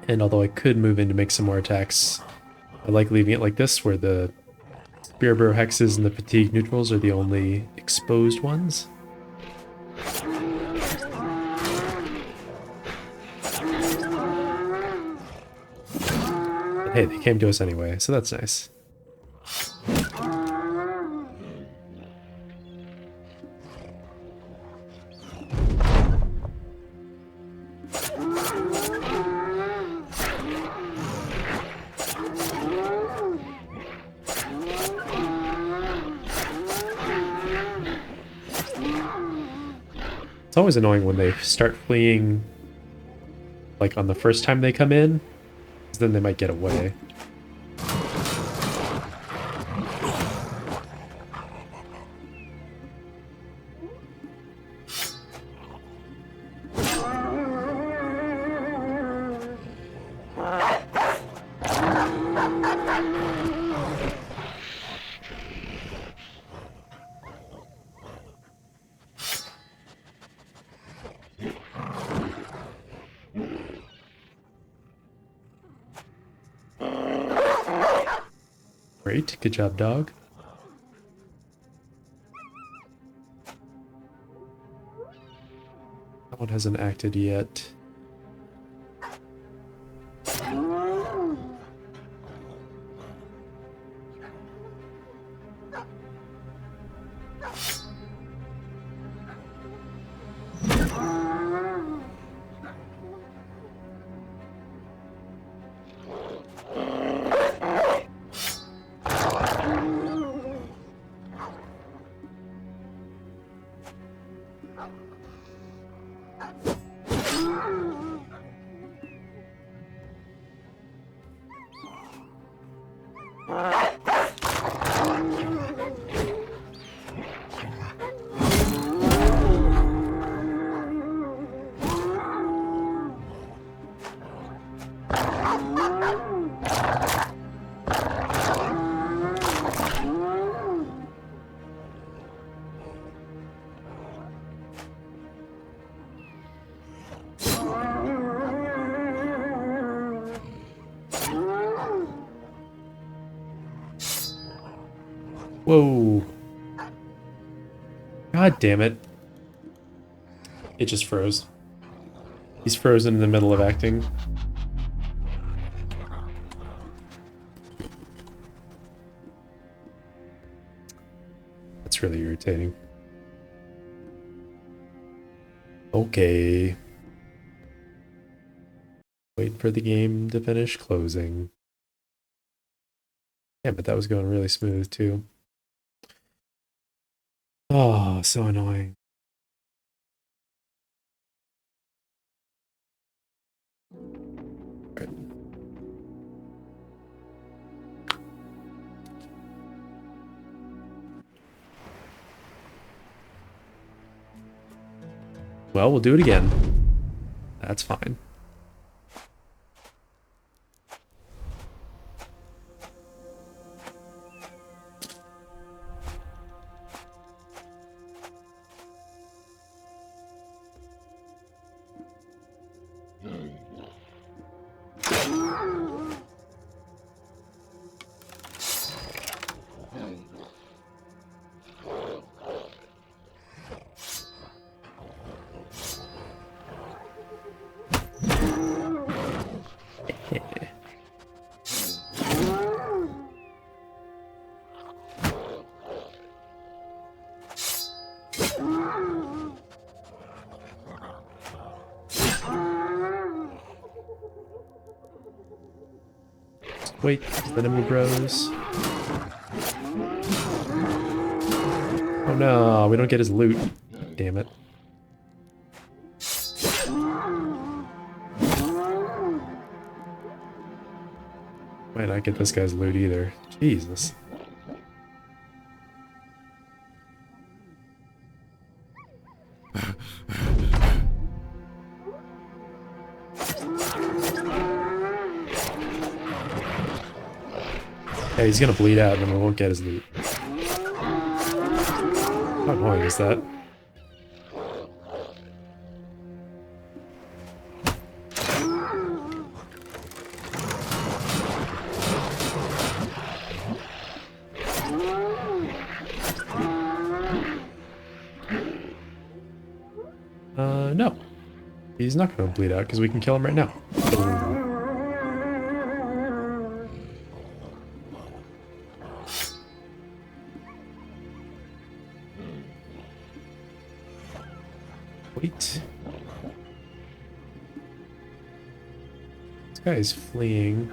And although I could move in to make some more attacks, I like leaving it like this, where the Spearbro hexes and the fatigue neutrals are the only exposed ones. But hey, they came to us anyway, so that's nice. It's always annoying when they start fleeing, like on the first time they come in, because then they might get away. Great, good job, dog. That one hasn't acted yet. Whoa. God damn it. It just froze. He's frozen in the middle of acting. That's really irritating. Okay. Wait for the game to finish closing. Yeah, but that was going really smooth too. Oh, so annoying. Right. Well, we'll do it again. That's fine. Wait, enemy bros. Oh no, we don't get his loot. Damn it. Might not get this guy's loot either. Jesus. Yeah, he's gonna bleed out and then we won't get his loot. How annoying is that? No. He's not gonna bleed out because we can kill him right now. Wait. This guy is fleeing.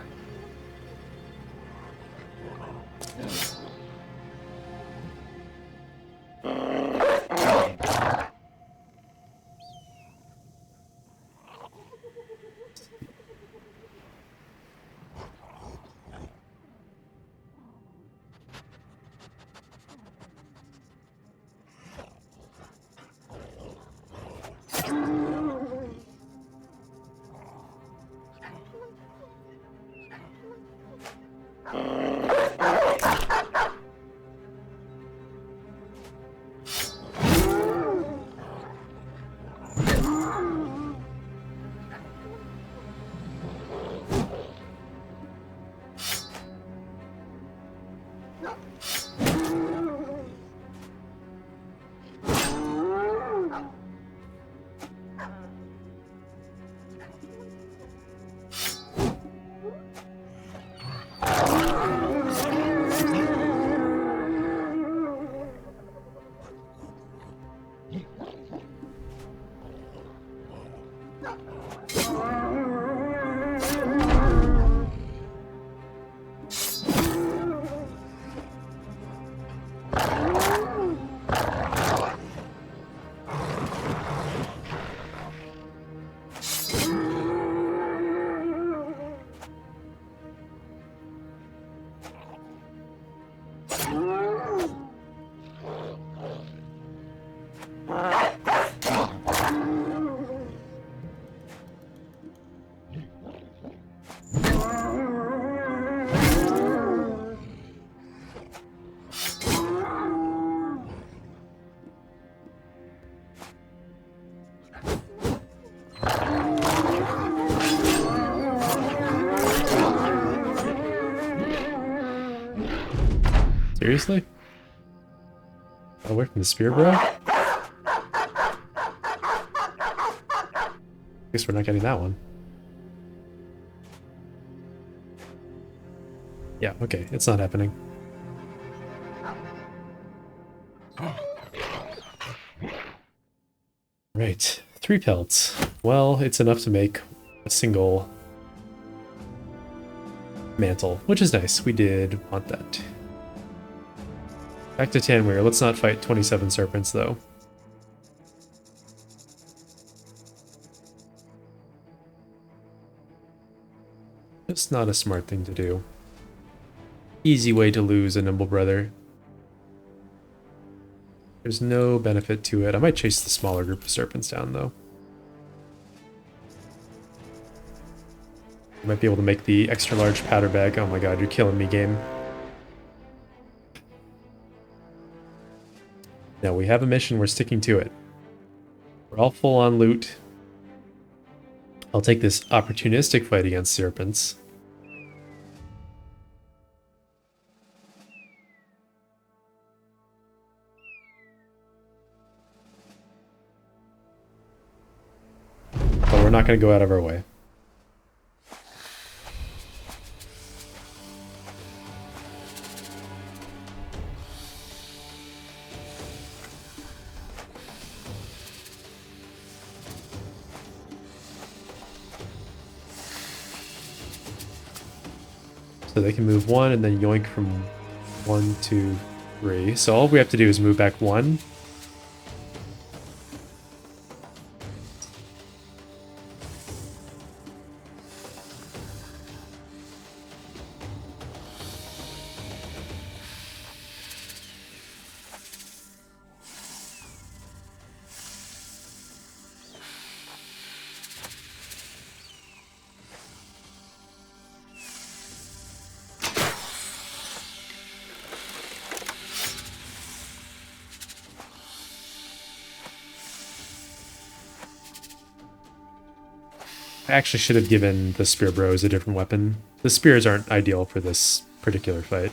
Seriously? Away from the spear, bro? Guess we're not getting that one. Yeah, okay, it's not happening. Right, 3 pelts. Well, it's enough to make a single mantle, which is nice. We did want that. Back to Tanweir. Let's not fight 27 serpents, though. It's not a smart thing to do. Easy way to lose a nimble brother. There's no benefit to it. I might chase the smaller group of serpents down, though. I might be able to make the extra large powder bag. Oh my god, you're killing me, game. No, we have a mission, we're sticking to it. We're all full on loot. I'll take this opportunistic fight against serpents. But we're not going to go out of our way. So they can move 1 and then yoink from 1, 2, 3. So all we have to do is move back 1. actually should have given the spear bros a different weapon. The spears aren't ideal for this particular fight.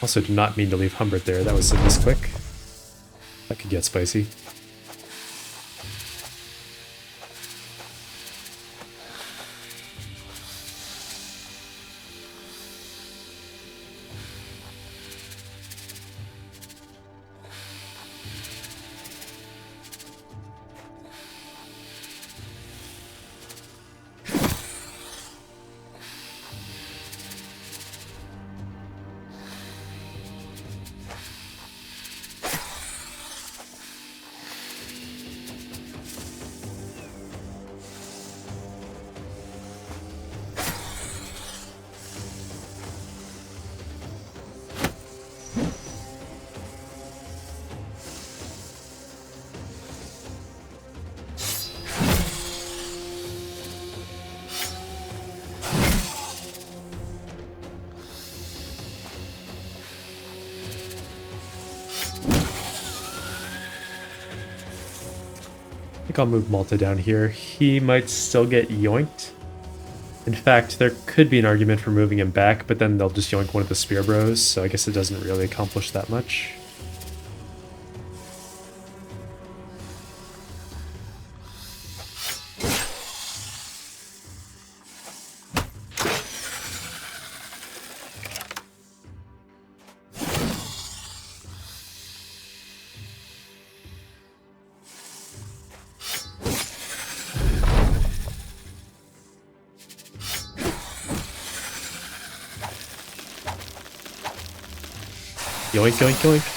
Also did not mean to leave Humbert there. That was a misclick. That could get spicy. I'll move Malta down here. He might still get yoinked. In fact, there could be an argument for moving him back, but then they'll just yoink one of the spear bros, so I guess it doesn't really accomplish that much. Yoink, yoink, yoink.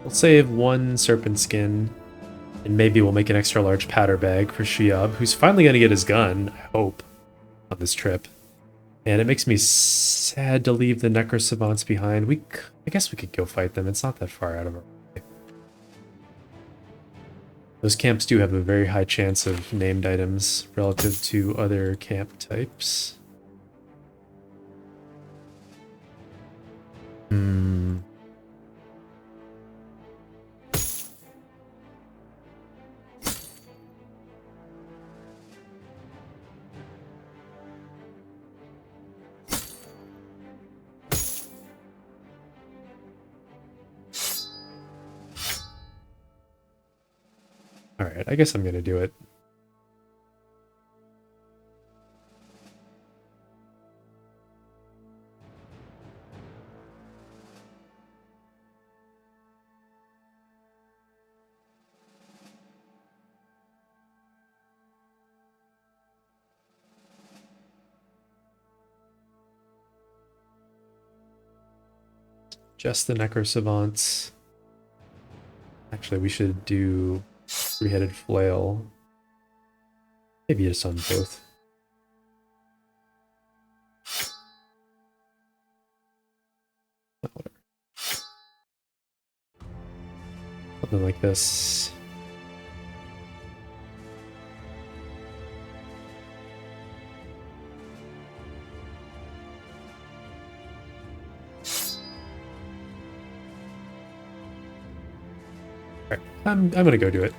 We'll save one serpent skin, and maybe we'll make an extra large powder bag for Shuyab, who's finally going to get his gun, I hope, on this trip. And it makes me sad to leave the necrosavants behind. I guess we could go fight them. It's not that far out of our way. Those camps do have a very high chance of named items relative to other camp types. Alright, I guess I'm gonna do it. just the necrosavants. Actually, we should do three-headed flail. Maybe just on both. Oh, whatever. Something like this. Alright, I'm gonna go do it.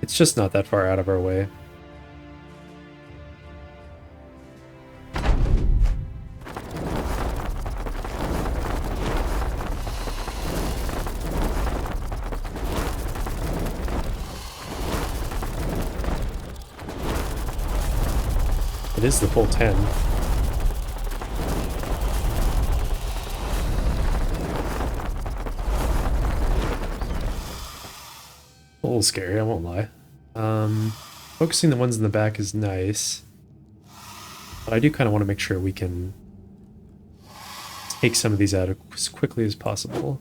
It's just not that far out of our way. It is the full 10. A little scary, I won't lie. Focusing the ones in the back is nice. But I do kind of want to make sure we can take some of these out as quickly as possible.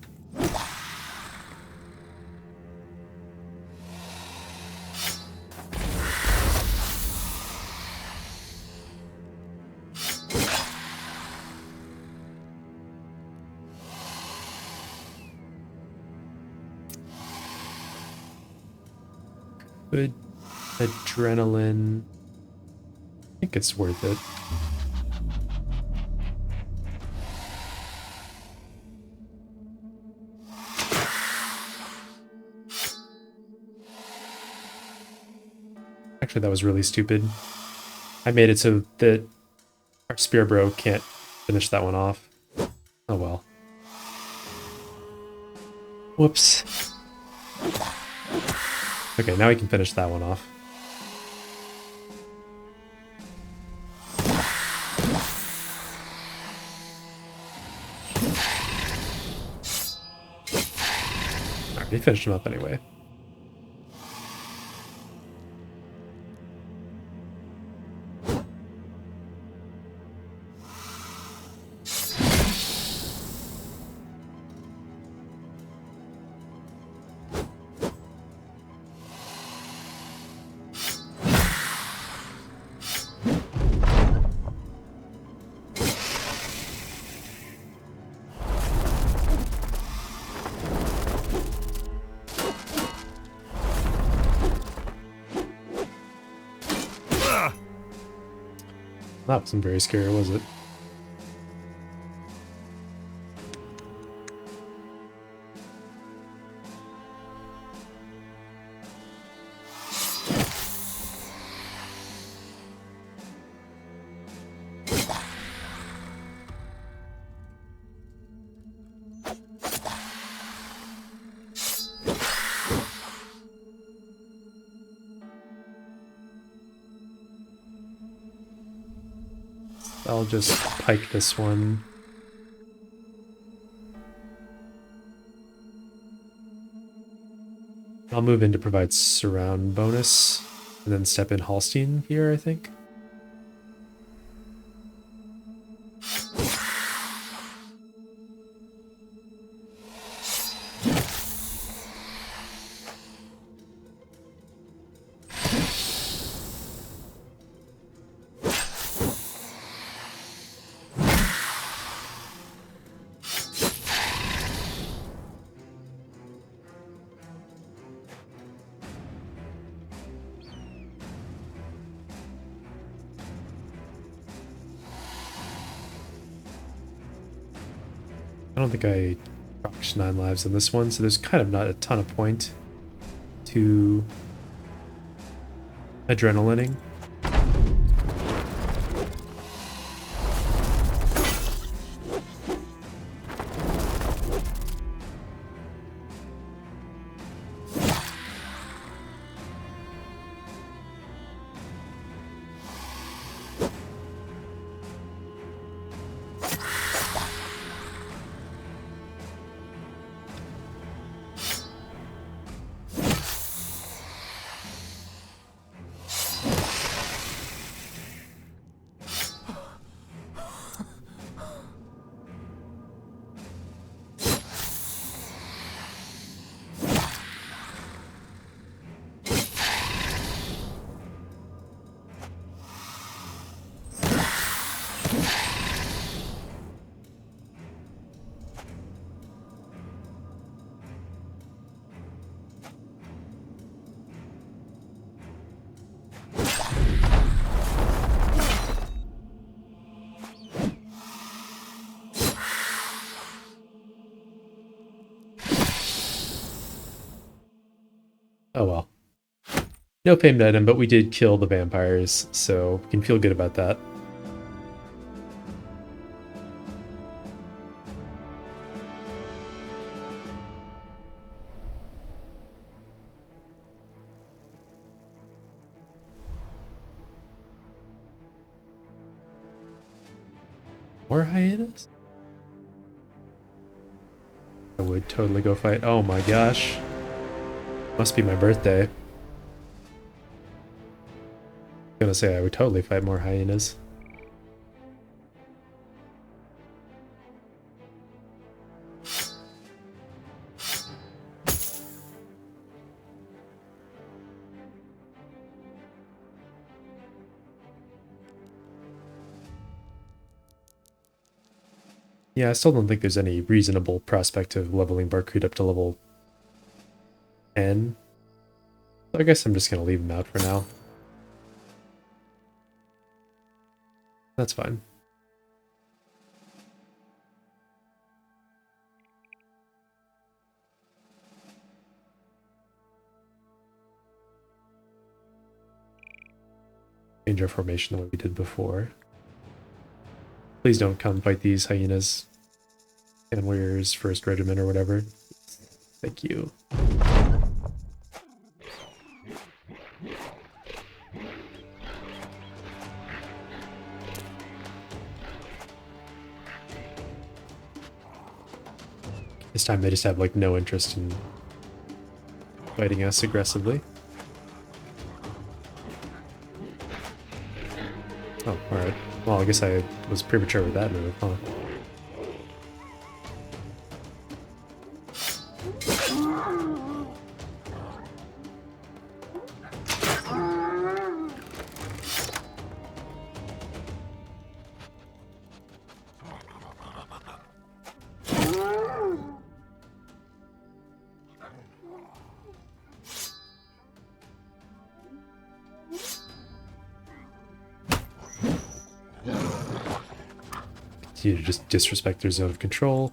Good adrenaline. I think it's worth it. Actually, that was really stupid. I made it so that our spear bro can't finish that one off. Oh well. Whoops. Okay, now we can finish that one off. Alright, we finished him up anyway. That wasn't very scary, was it? I'll just pike this one. I'll move in to provide surround bonus, and then step in Holstein here, I think. I don't think I procced 9 lives in this one, so there's kind of not a ton of point to adrenalining. Oh well. No famed item, but we did kill the vampires, so we can feel good about that. More hyenas? I would totally go fight. Oh my gosh. Must be my birthday. I'm gonna say I would totally fight more hyenas. Yeah, I still don't think there's any reasonable prospect of leveling Barcode up to level 10. So I guess I'm just gonna leave him out for now. That's fine. Change our formation the way we did before. Please don't come fight these hyenas. And Warriors First Regiment or whatever. Thank you. This time they just have like no interest in fighting us aggressively. Oh, alright. Well, I guess I was premature with that move, huh? Continue to just disrespect their zone of control.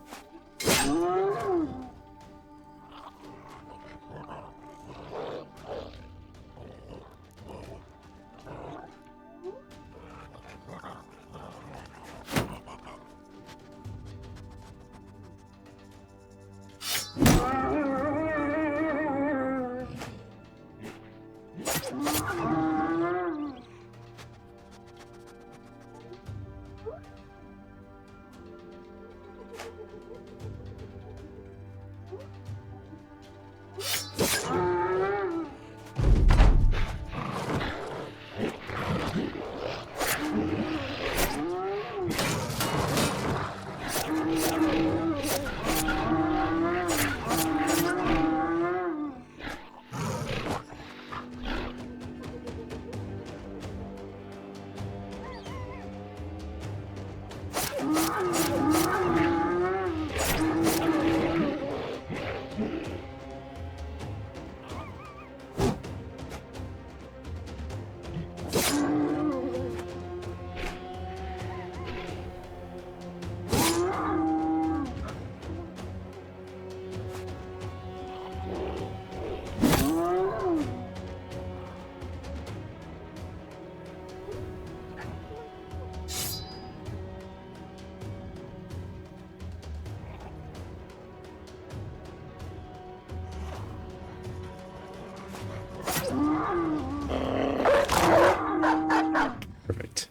Perfect.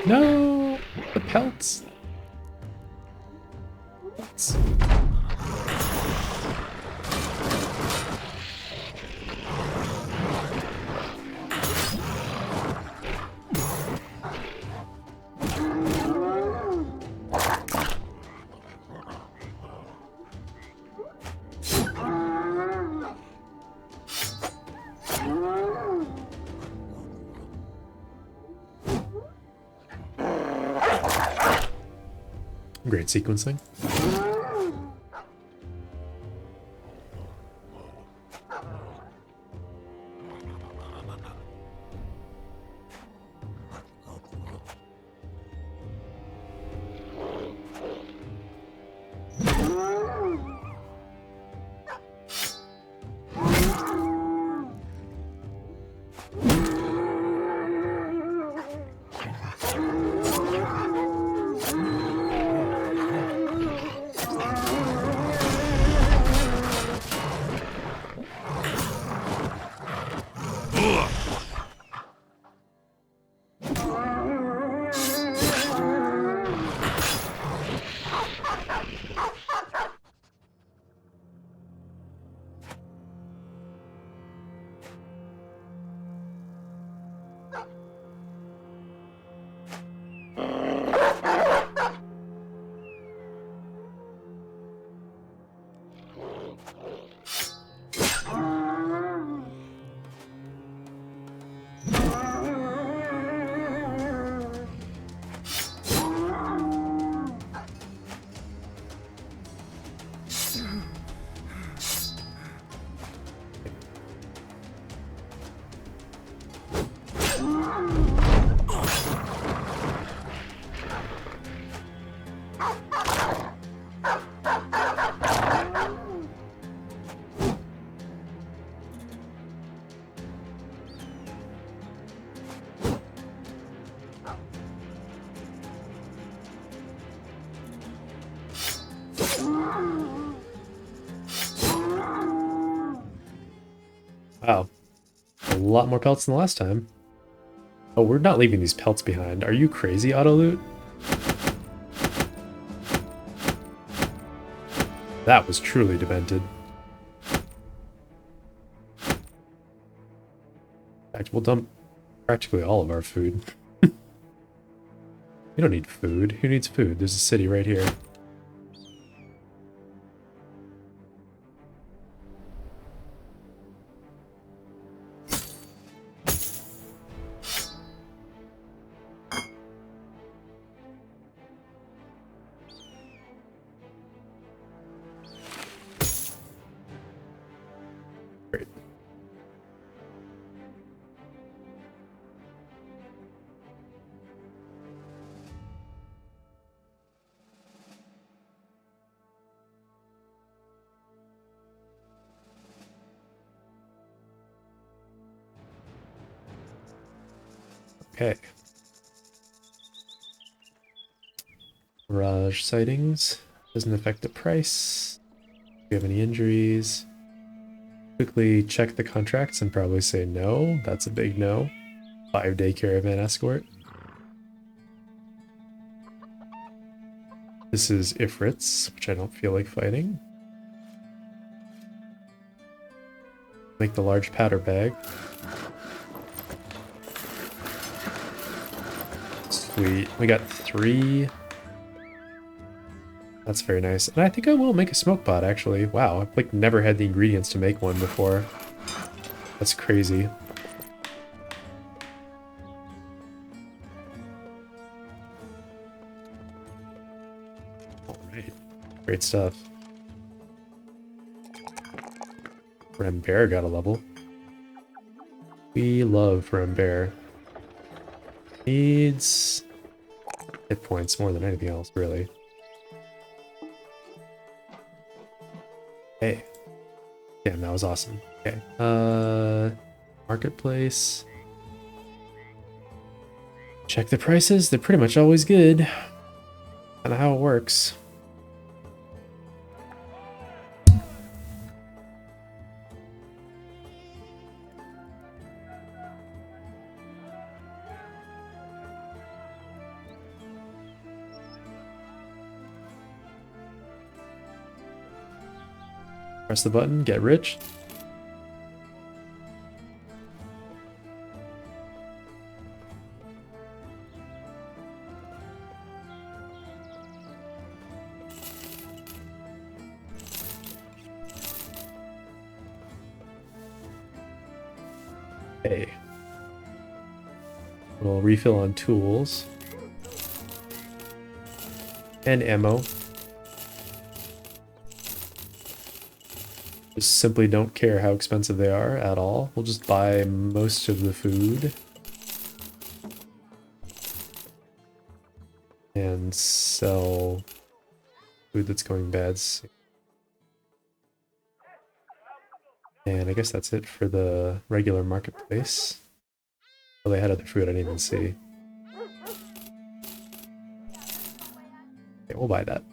No, the pelts. Pelts. Great sequencing. Wow. A lot more pelts than the last time. Oh, we're not leaving these pelts behind. Are you crazy, auto-loot? That was truly demented. In fact, we'll dump practically all of our food. We don't need food. Who needs food? There's a city right here. Great. Okay. Mirage sightings. Doesn't affect the price. Do we have any injuries? Quickly check the contracts and probably say no. That's a big no. 5-day caravan escort. This is Ifrits, which I don't feel like fighting. Make the large powder bag. Sweet. We got 3. That's very nice. And I think I will make a smoke pot, actually. Wow, I've like never had the ingredients to make one before. That's crazy. Alright. Great stuff. Rambert got a level. We love Rambert. Needs hit points more than anything else, really. Hey. Damn, that was awesome. Okay. Marketplace. Check the prices. They're pretty much always good. Kinda how it works. Press the button, get rich. Okay. Little refill on tools. And ammo. Just simply don't care how expensive they are at all. We'll just buy most of the food. And sell food that's going bad. And I guess that's it for the regular marketplace. Oh, they had other food I didn't even see. Okay, we'll buy that.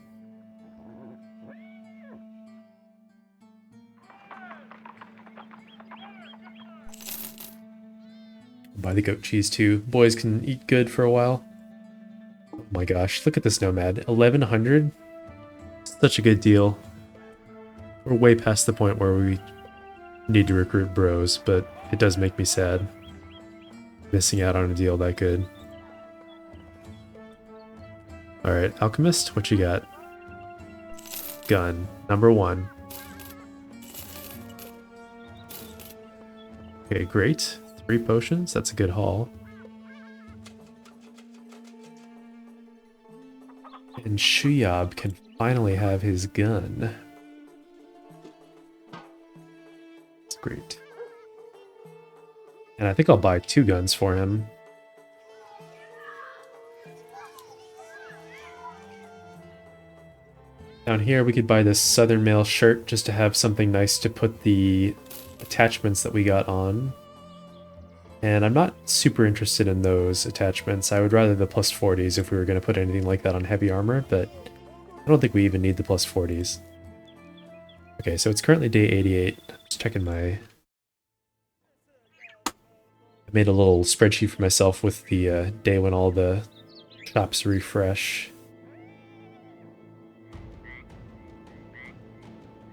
Buy the goat cheese too. Boys can eat good for a while. Oh my gosh, look at this Nomad. 1100? Such a good deal. We're way past the point where we need to recruit bros, but it does make me sad. Missing out on a deal that good. Alright, Alchemist, what you got? Gun, number 1. Okay, great. 3 potions, that's a good haul. And Shuyab can finally have his gun. That's great. And I think I'll buy 2 guns for him. Down here we could buy this Southern Mail shirt just to have something nice to put the attachments that we got on. And I'm not super interested in those attachments. I would rather the plus 40s if we were going to put anything like that on heavy armor, but I don't think we even need the plus 40s. Okay, so it's currently day 88. Just checking my... I made a little spreadsheet for myself with the day when all the shops refresh.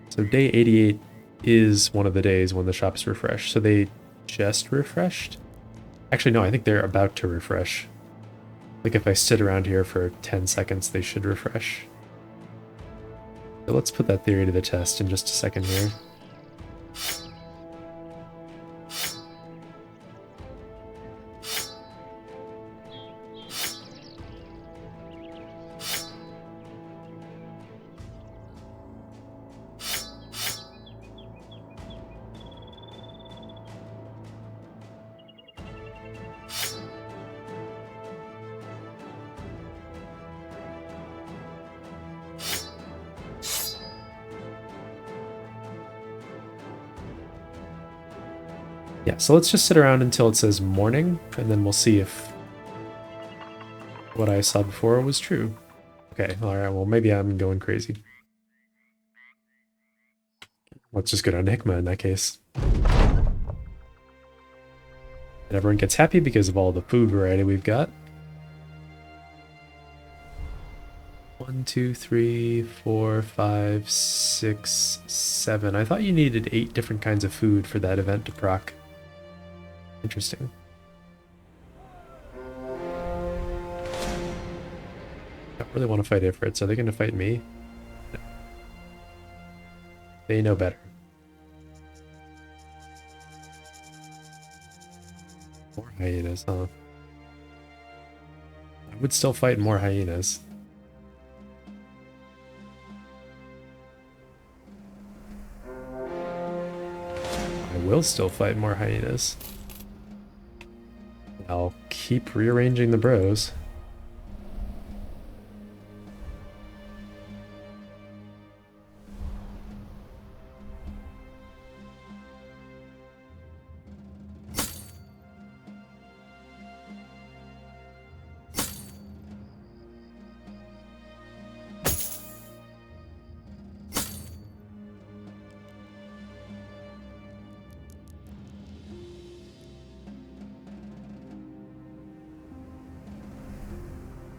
So day 88 is one of the days when the shops refresh. So they just refreshed? Actually, no, I think they're about to refresh. Like if I sit around here for 10 seconds, they should refresh. So let's put that theory to the test in just a second here. Yeah, so let's just sit around until it says morning, and then we'll see if what I saw before was true. Okay, alright, well maybe I'm going crazy. Let's just go to Enigma in that case. And everyone gets happy because of all the food variety we've got. 1, 2, 3, 4, 5, 6, 7. I thought you needed 8 different kinds of food for that event to proc. Interesting. I don't really want to fight Ifrits. Are they going to fight me? No. They know better. More hyenas, huh? I would still fight more hyenas. I will still fight more hyenas. I'll keep rearranging the bros.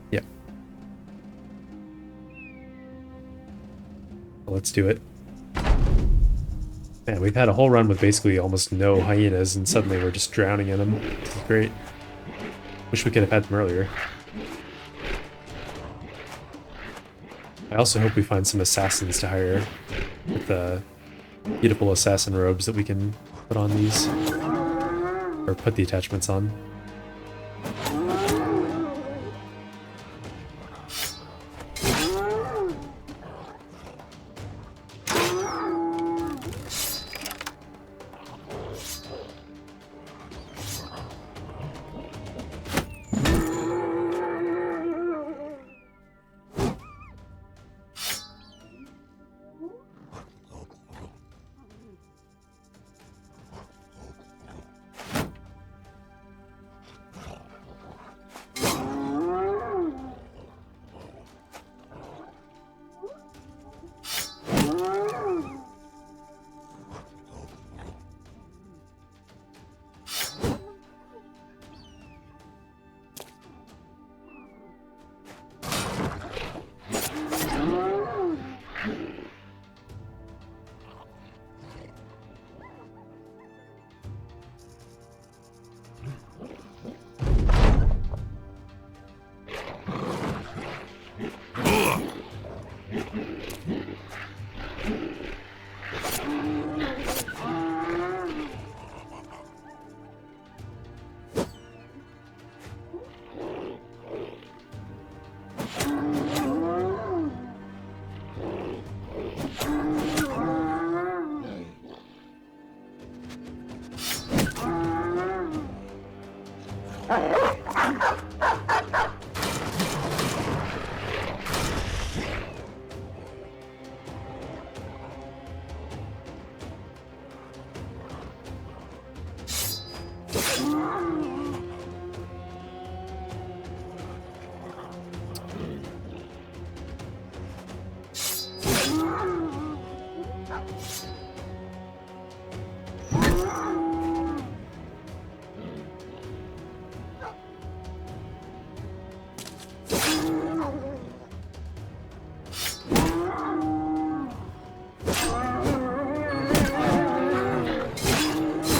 Yep. Well, let's do it. Man, we've had a whole run with basically almost no hyenas, and suddenly we're just drowning in them. This is great. Wish we could have had them earlier. I also hope we find some assassins to hire with the beautiful assassin robes that we can put on these. Or put the attachments on.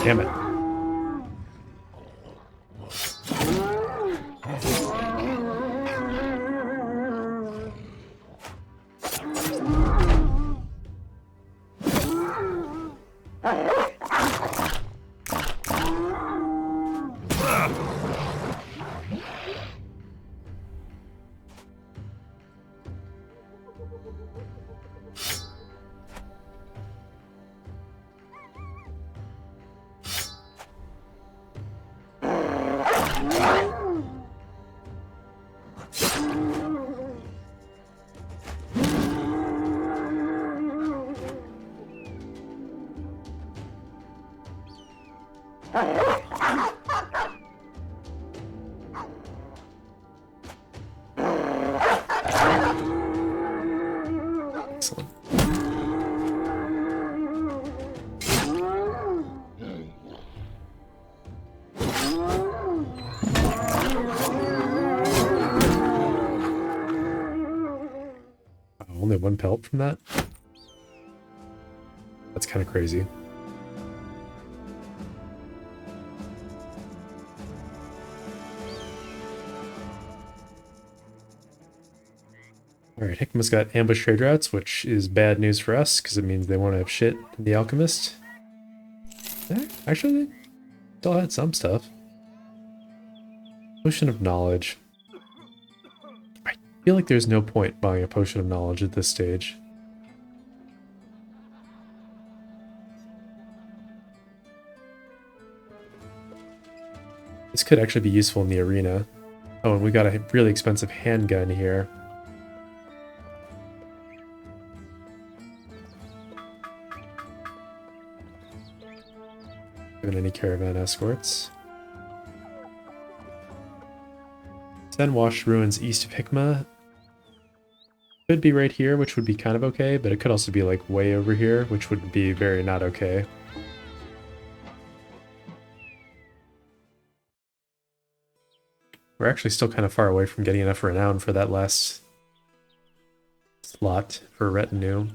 Damn it. Excellent. Only one pelt from that? That's kind of crazy. Alright, Hikma's got ambush trade routes, which is bad news for us, because it means they won't have shit in the Alchemist. Actually, they still had some stuff. Potion of Knowledge. I feel like there's no point buying a Potion of Knowledge at this stage. This could actually be useful in the arena. Oh, and we got a really expensive handgun here. Any caravan escorts. Senwash ruins east of Hikma. Could be right here, which would be kind of okay, but it could also be like way over here, which would be very not okay. We're actually still kind of far away from getting enough renown for that last slot for retinue.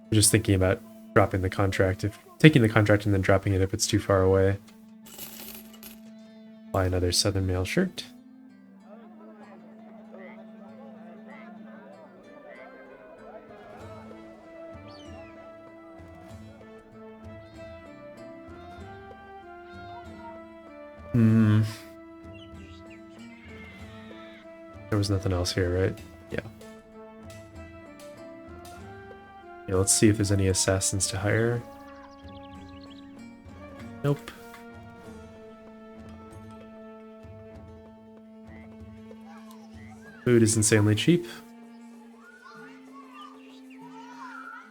I'm just thinking about dropping the contract, taking the contract and then dropping it if it's too far away. Buy another Southern Mail shirt. There was nothing else here, right? Yeah. Yeah, let's see if there's any assassins to hire. Nope. Food is insanely cheap.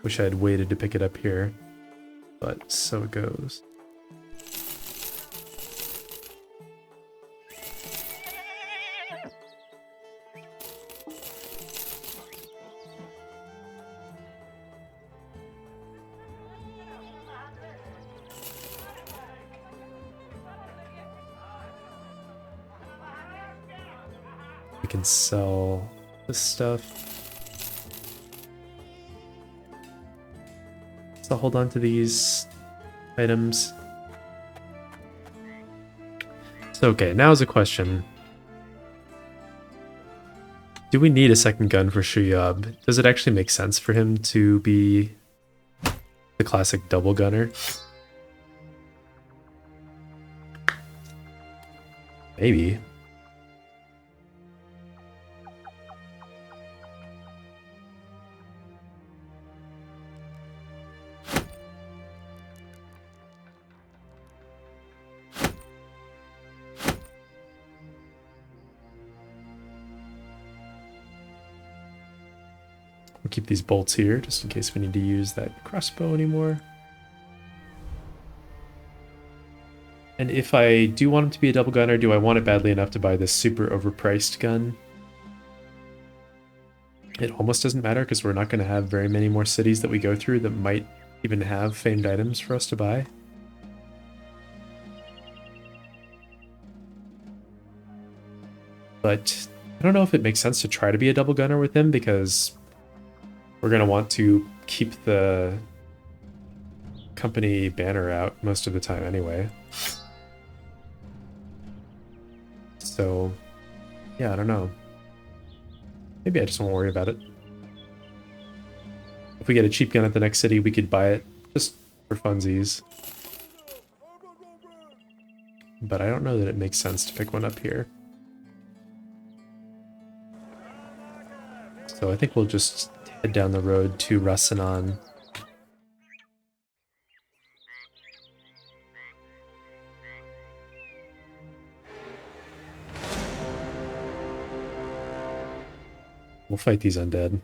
Wish I had waited to pick it up here, but so it goes. We can sell this stuff. So hold on to these items. So okay, now is a question. Do we need a second gun for Shuyab? Does it actually make sense for him to be the classic double gunner? Maybe. We'll keep these bolts here just in case we need to use that crossbow anymore. And if I do want him to be a double gunner, do I want it badly enough to buy this super overpriced gun? It almost doesn't matter because we're not going to have very many more cities that we go through that might even have famed items for us to buy. But I don't know if it makes sense to try to be a double gunner with him because we're going to want to keep the company banner out most of the time anyway. So, yeah, I don't know. Maybe I just won't worry about it. If we get a cheap gun at the next city, we could buy it just for funsies. But I don't know that it makes sense to pick one up here. So I think we'll just head down the road to Rasanan. We'll fight these undead.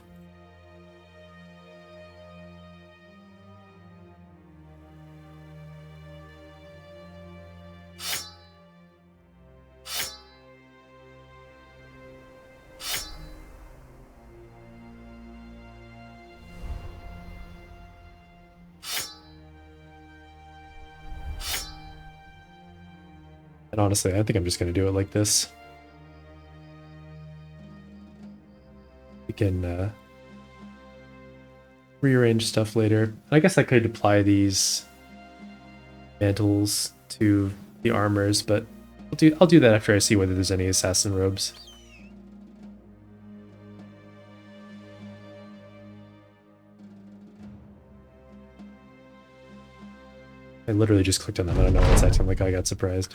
And honestly, I think I'm just going to do it like this. We can rearrange stuff later. I guess I could apply these mantles to the armors, but I'll do that after I see whether there's any assassin robes. I literally just clicked on them. I don't know what's acting like I got surprised.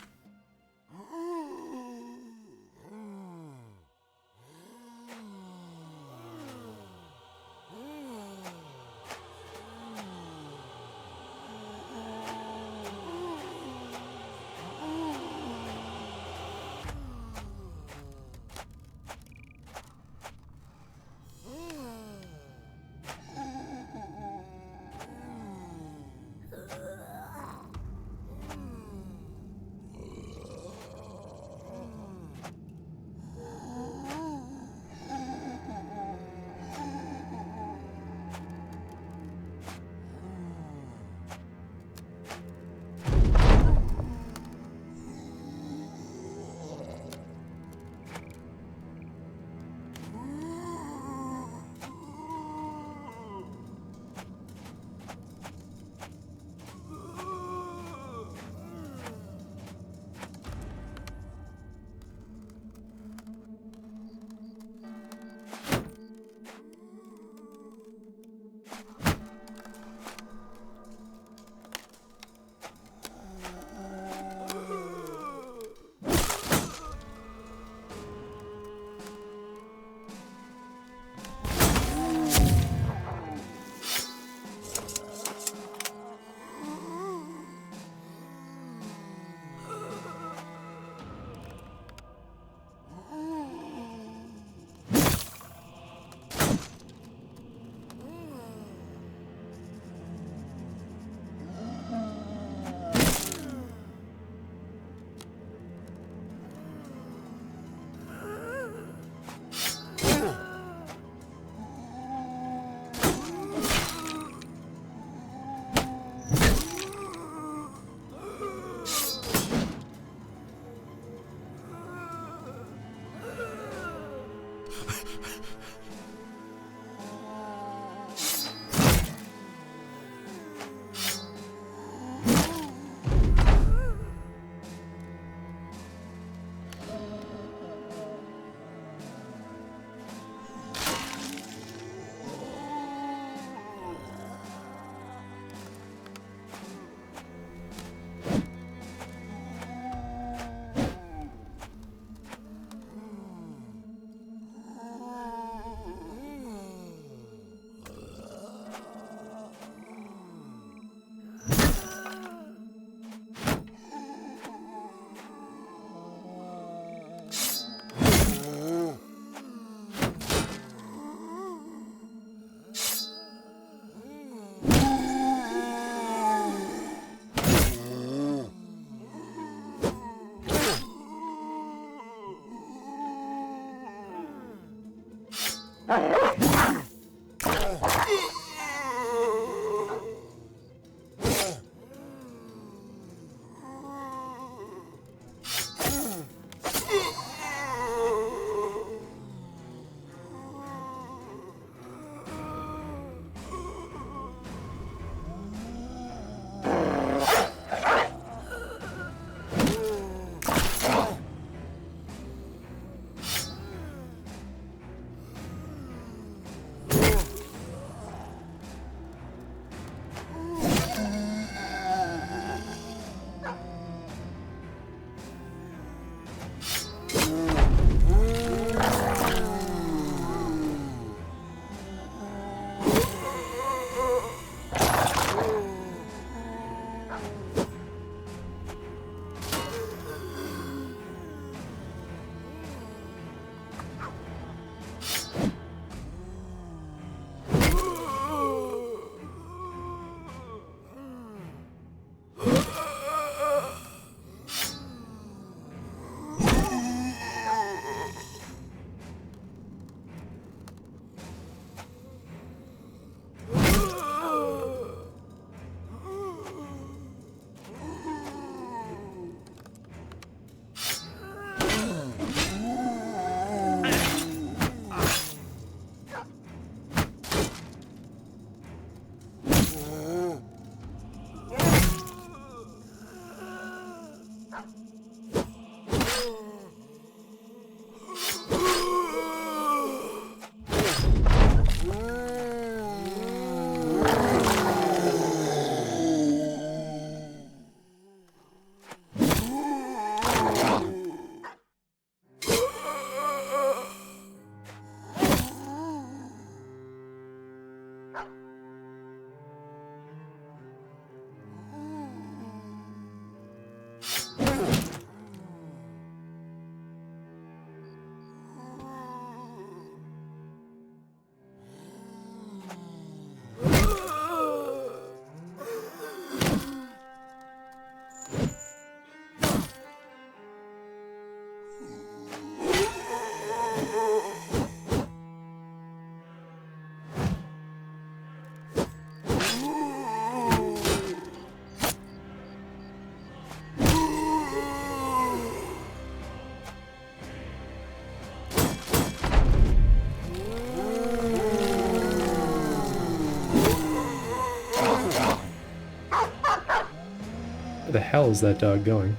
Where the hell is that dog going?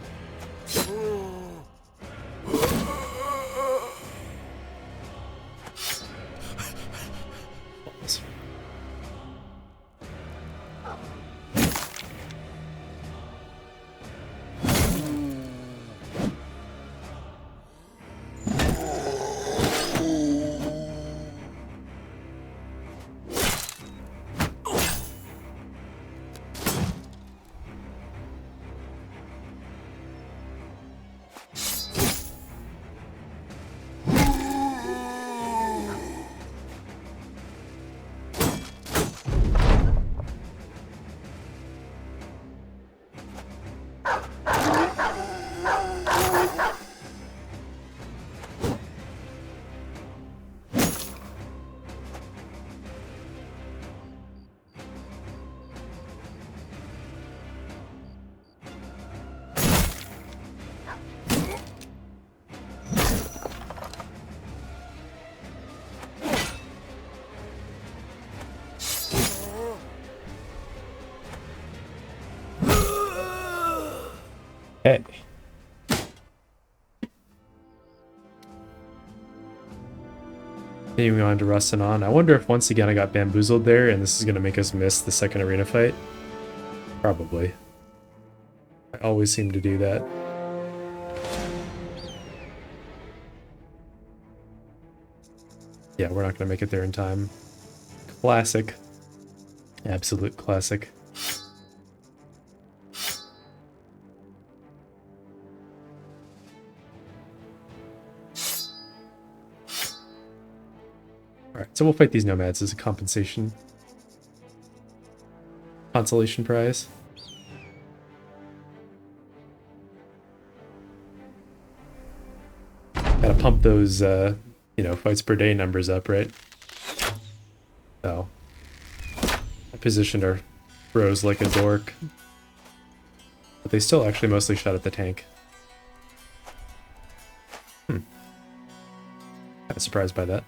Hey. Continuing on to Rustin on. I wonder if once again I got bamboozled there and this is going to make us miss the second arena fight. Probably. I always seem to do that. Yeah, we're not going to make it there in time. Classic. Absolute classic. Alright, so we'll fight these nomads as a compensation. Consolation prize. Gotta pump those, you know, fights per day numbers up, right? Oh. I positioned our bros like a dork. But they still actually mostly shot at the tank. Kind of surprised by that.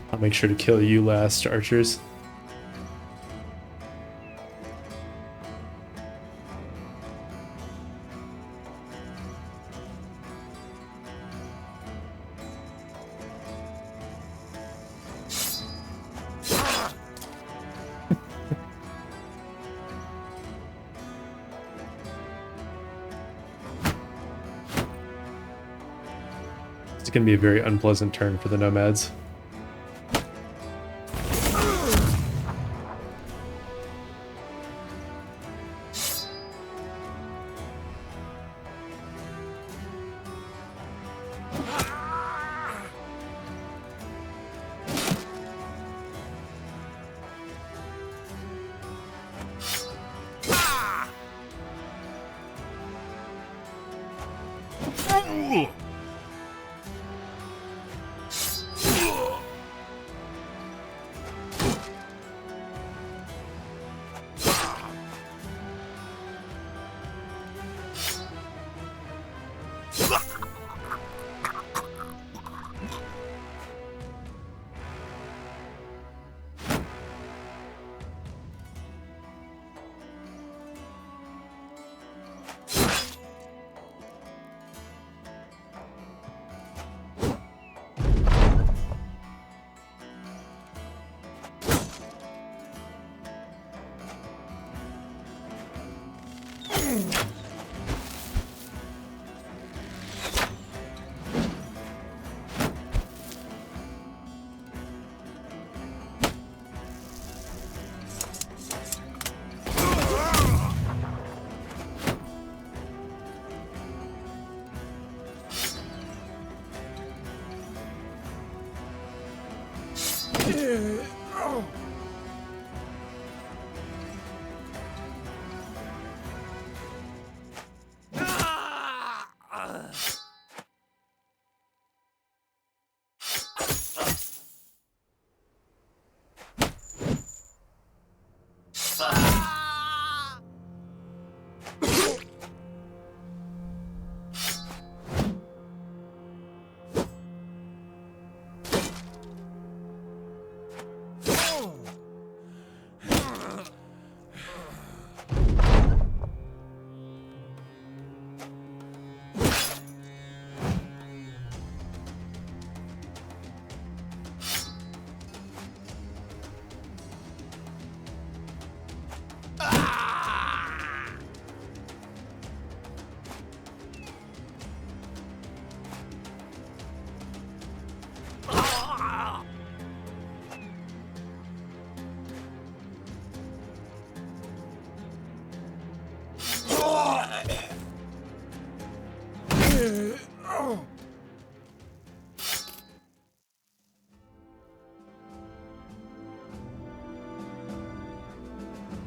I'll make sure to kill you last, archers. It's going to be a very unpleasant turn for the Nomads.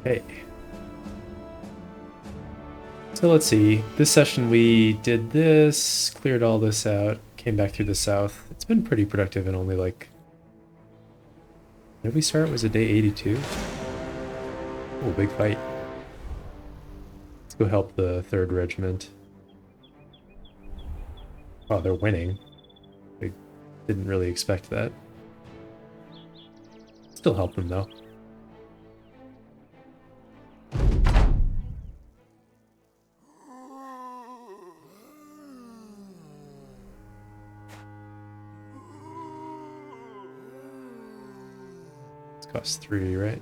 Hey. So let's see. This session we did this, cleared all this out, came back through the south. It's been pretty productive and only like... When did we start? Was it day 82? Oh, big fight. Let's go help the 3rd Regiment. Oh, they're winning. I didn't really expect that. Still help them though. It's cost 3, right?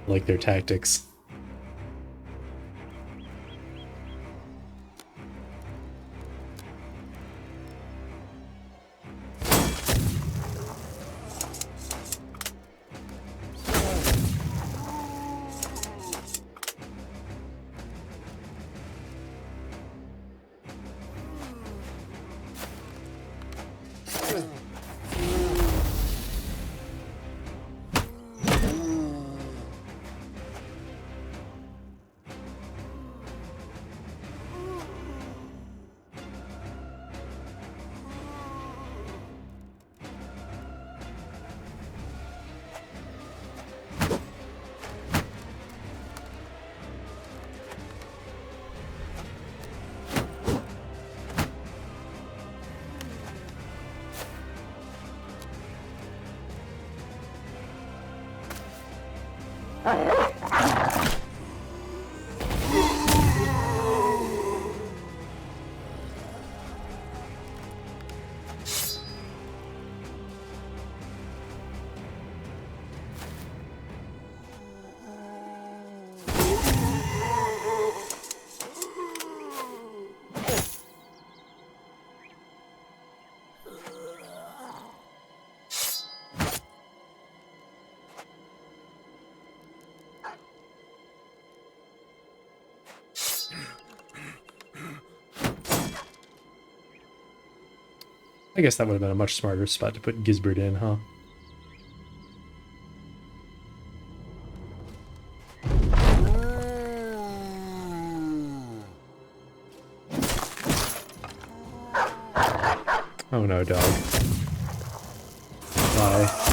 Like their tactics. I guess that would have been a much smarter spot to put Gisbert in, huh? Oh no, dog. Bye.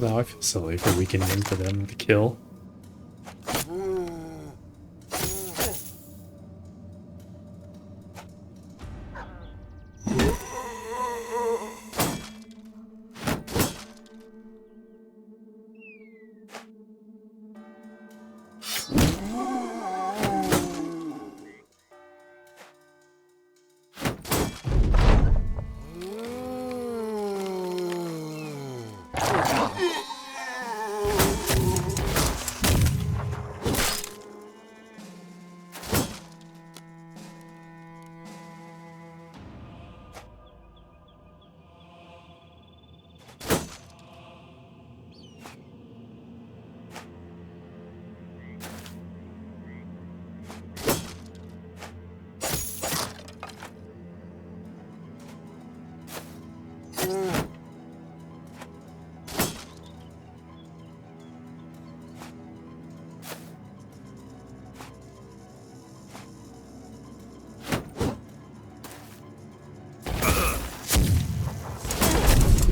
Now I feel silly for weakening for them to kill.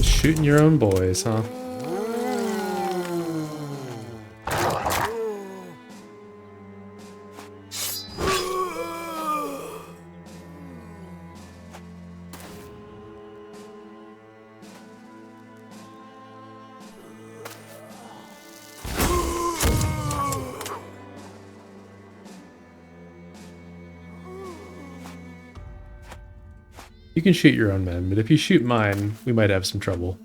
Shooting your own boys, huh? You can shoot your own men, but if you shoot mine, we might have some trouble.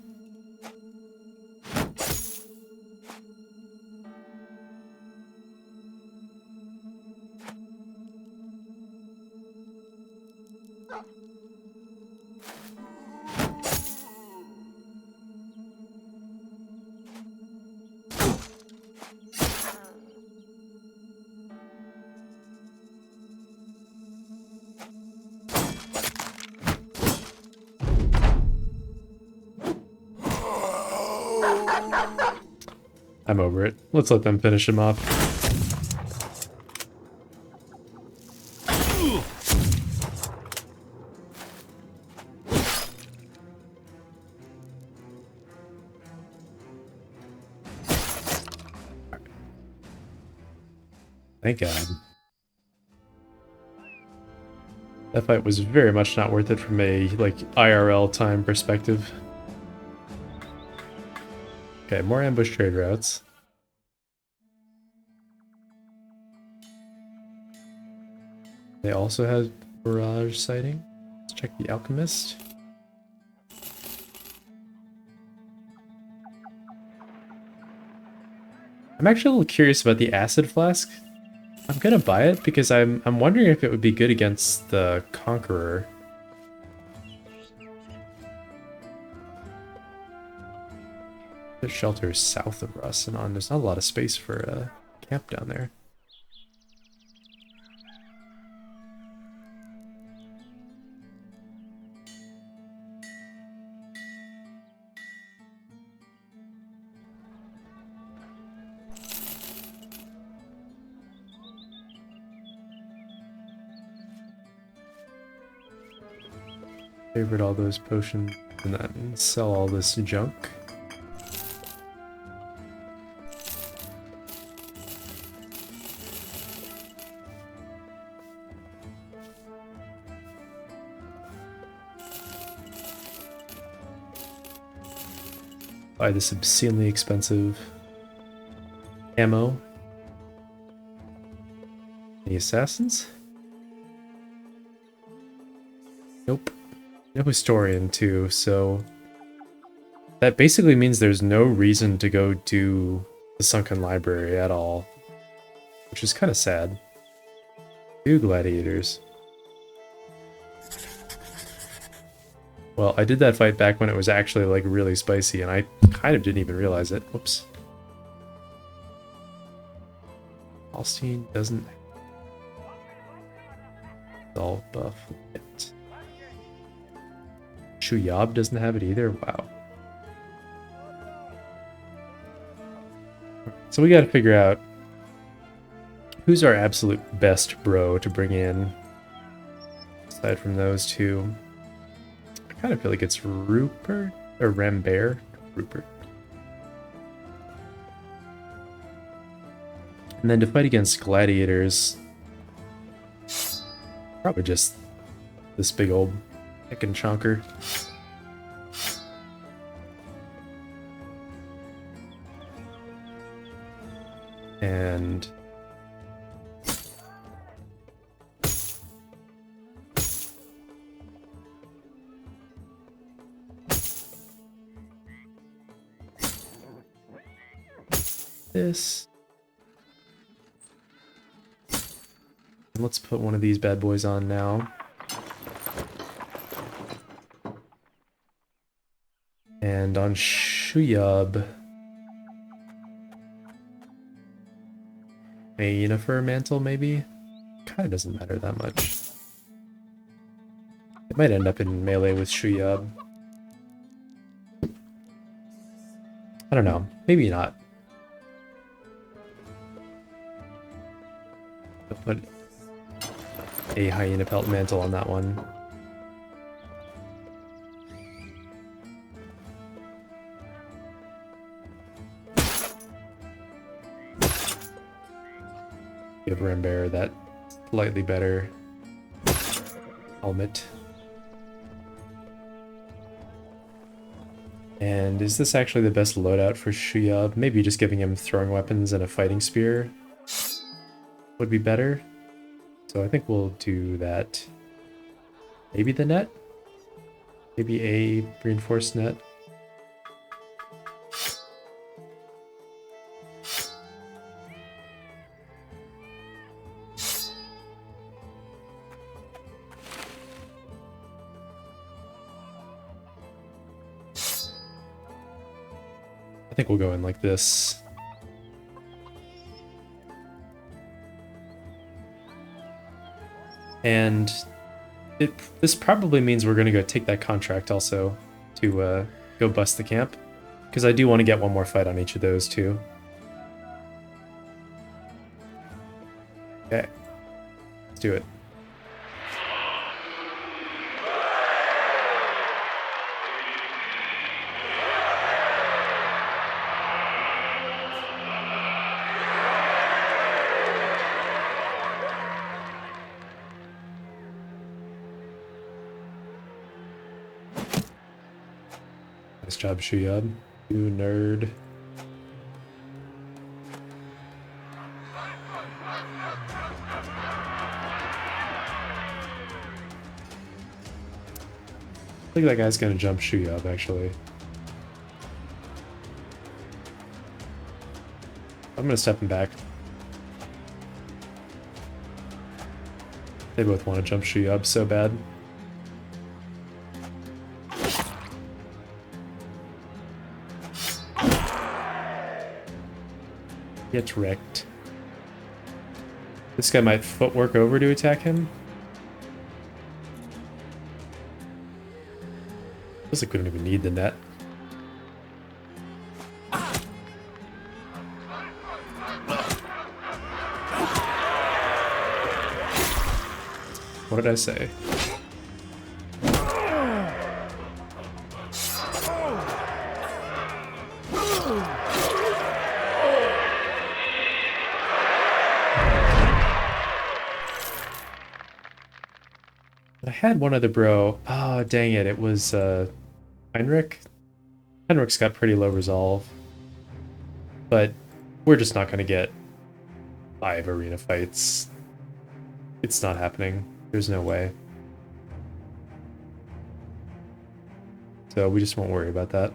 I'm over it. Let's let them finish him off. Thank God. That fight was very much not worth it from a, like, IRL time perspective. Okay, more ambush trade routes. They also have barrage sighting. Let's check the alchemist. I'm actually a little curious about the acid flask. I'm gonna buy it because I'm wondering if it would be good against the Conqueror. There's shelters south of us, and there's not a lot of space for a camp down there. Favorite all those potions and then sell all this junk. Buy this obscenely expensive ammo. Any assassins? Nope. No historian too, so that basically means there's no reason to go do the Sunken Library at all, which is kind of sad. 2 gladiators. Well, I did that fight back when it was actually like really spicy, and I kind of didn't even realize it. Whoops. Alstein doesn't all buff it. Shuyab doesn't have it either? Wow. So we gotta figure out who's our absolute best bro to bring in. Aside from those two. I kind of feel like it's Rupert or Rambert. Rupert. And then to fight against gladiators, probably just this big old heckin' chonker. And this. And let's put one of these bad boys on now. And on Shuyab, a Unifer mantle maybe? Kinda doesn't matter that much. It might end up in melee with Shuyab. I don't know. Maybe not. I'll put a hyena pelt mantle on that one. Give Rambear that slightly better helmet. And is this actually the best loadout for Shuyab? Maybe just giving him throwing weapons and a fighting spear would be better. So I think we'll do that. Maybe the net? Maybe a reinforced net? I think we'll go in like this. And this probably means we're going to go take that contract also to go bust the camp. Because I do want to get one more fight on each of those too. Okay. Let's do it. Nice job, Shuyab. You nerd. I think that guy's gonna jump Shuyab, actually. I'm gonna step him back. They both want to jump Shuyab so bad. Get wrecked. This guy might footwork over to attack him. Feels like we don't even need the net. What did I say? I had one other bro. Oh, dang it. It was Heinrich. Heinrich's got pretty low resolve. But we're just not going to get 5 arena fights. It's not happening. There's no way. So we just won't worry about that.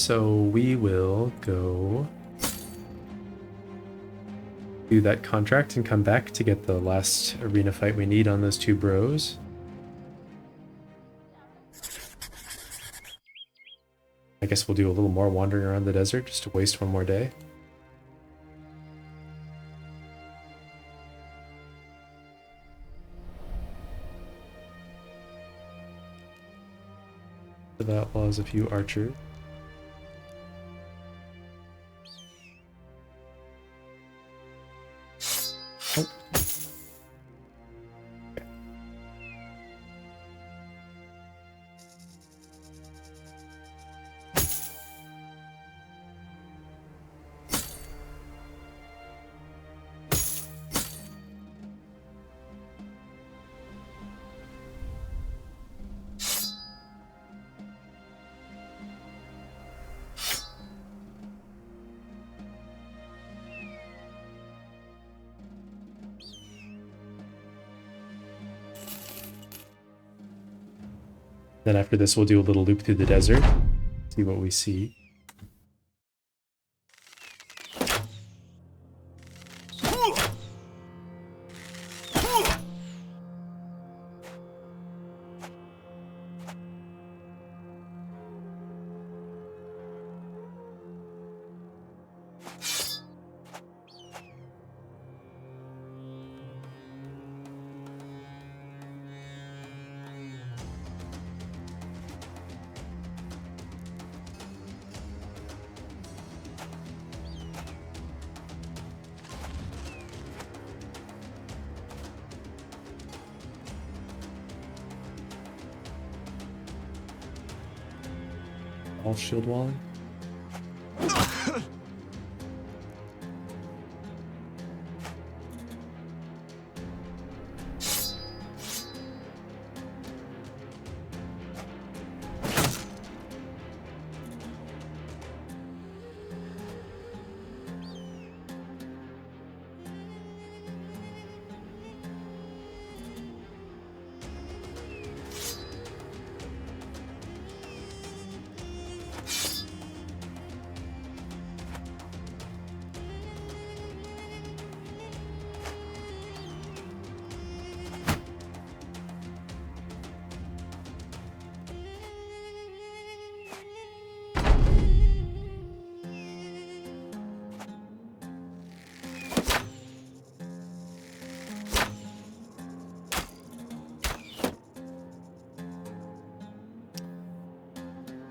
so we will go do that contract and come back to get the last arena fight we need on those two bros. I guess we'll do a little more wandering around the desert just to waste one more day. For the outlaws, a few archers. Oh. Then after this, we'll do a little loop through the desert, see what we see. All shield walling.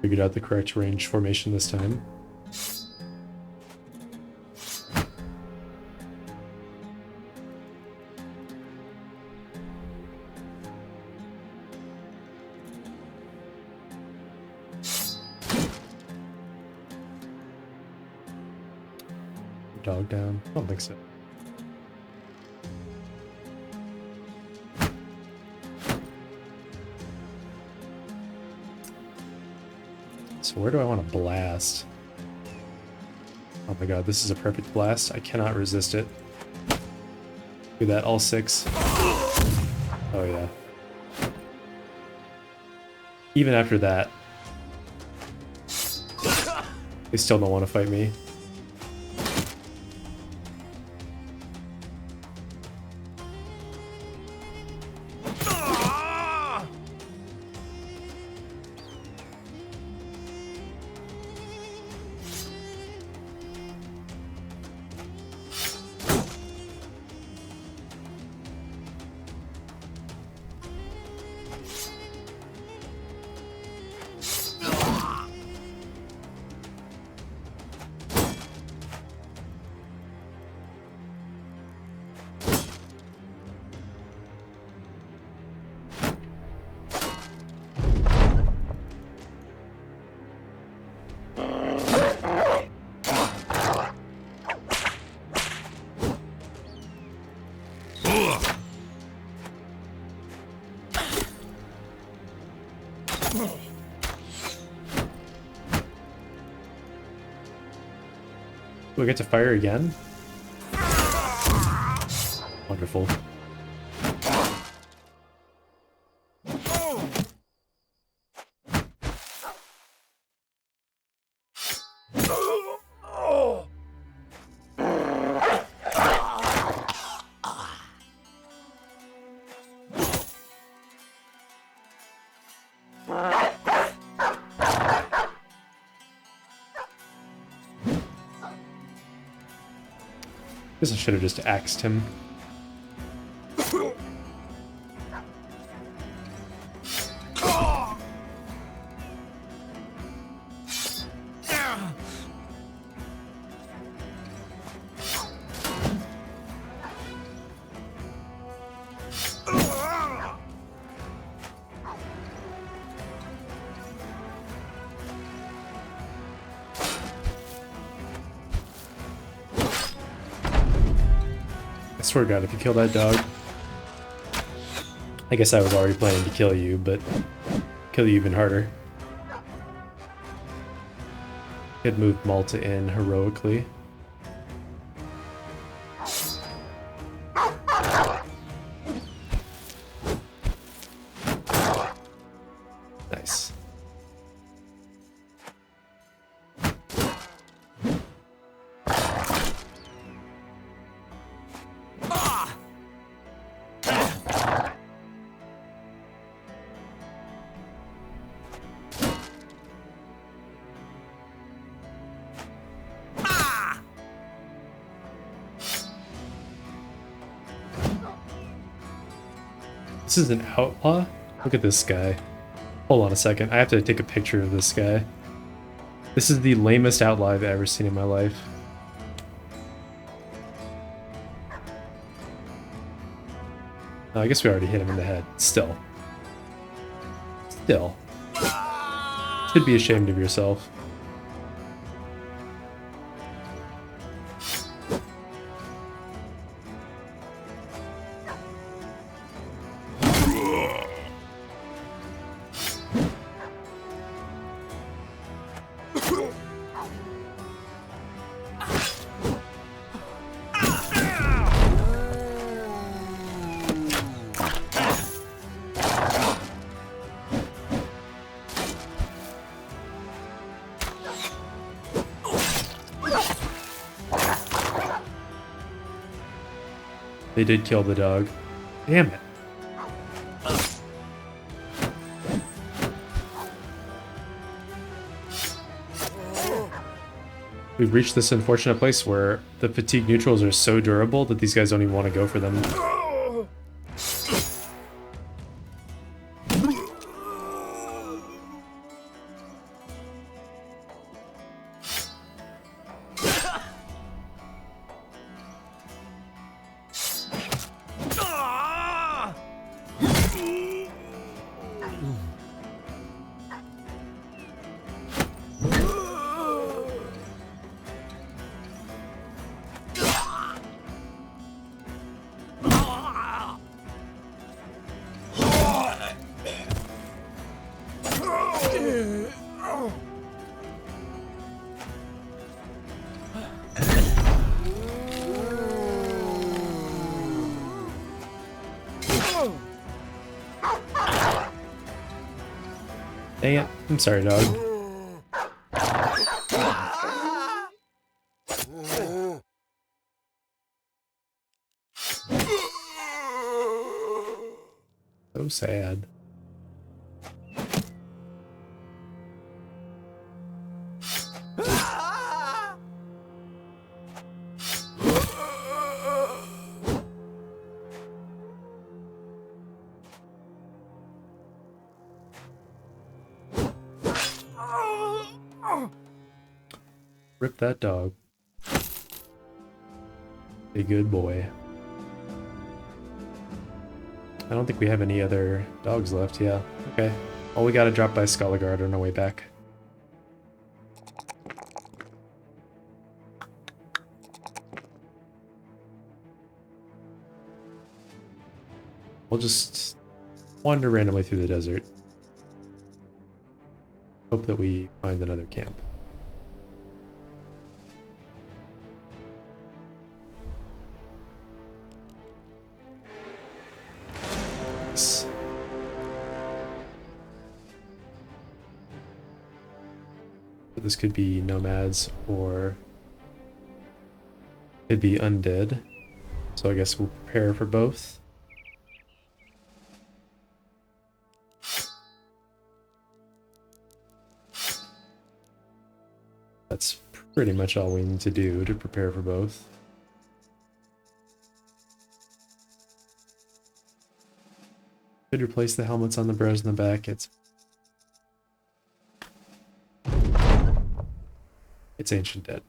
Figured out the correct range formation this time. Dog down? I don't think so. So where do I want to blast? Oh my god, this is a perfect blast. I cannot resist it. Do that, all six. Oh yeah. Even after that, they still don't want to fight me. Do I get to fire again? Wonderful. Guess I should have just axed him. I swear to God, if you kill that dog... I guess I was already planning to kill you, but kill you even harder. Could move Malta in heroically. Nice. This is an outlaw? Look at this guy. Hold on a second. I have to take a picture of this guy. This is the lamest outlaw I've ever seen in my life. Oh, I guess we already hit him in the head. Still. Still. Should be ashamed of yourself. They did kill the dog. Damn it. We've reached this unfortunate place where the fatigue neutrals are so durable that these guys don't even want to go for them. Dang it. I'm sorry, dog. So sad. Rip that dog. A good boy. I don't think we have any other dogs left, yeah. Okay. Well, we gotta drop by Skullguard on our way back. We'll just wander randomly through the desert. Hope that we find another camp. This could be Nomads or it'd be Undead. So I guess we'll prepare for both. That's pretty much all we need to do to prepare for both. Could replace the helmets on the bros in the back. It's ancient dead.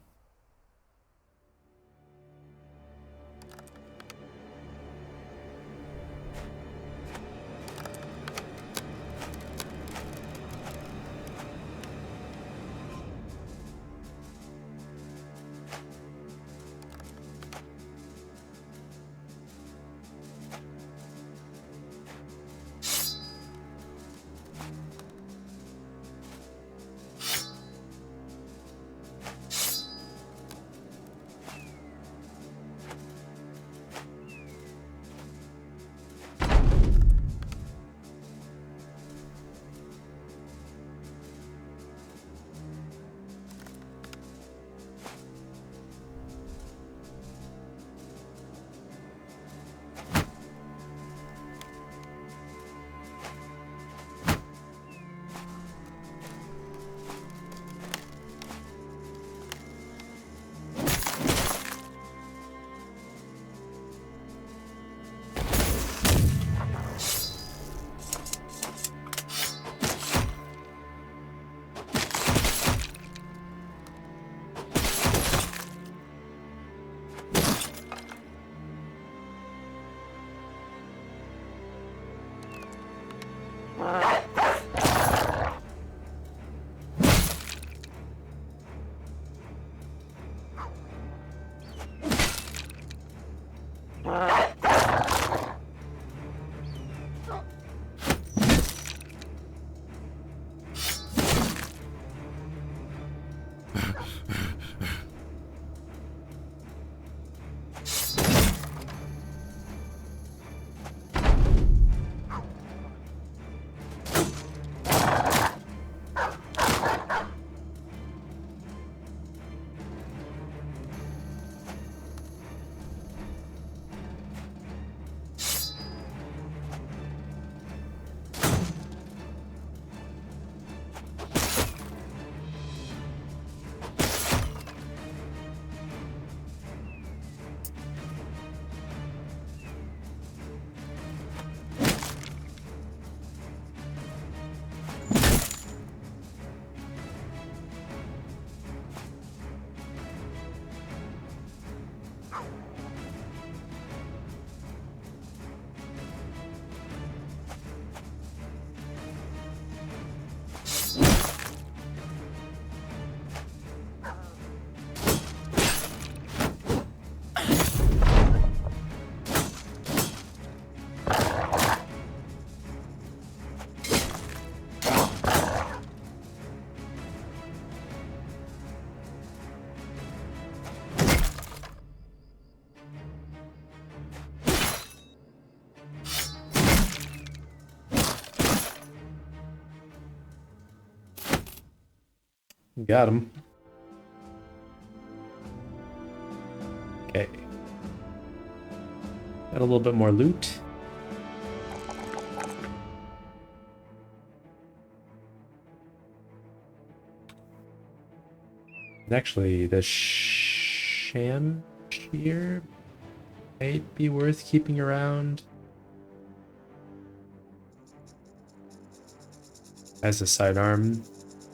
Got him. Okay. Got a little bit more loot. And actually, the Shamshir might be worth keeping around as a sidearm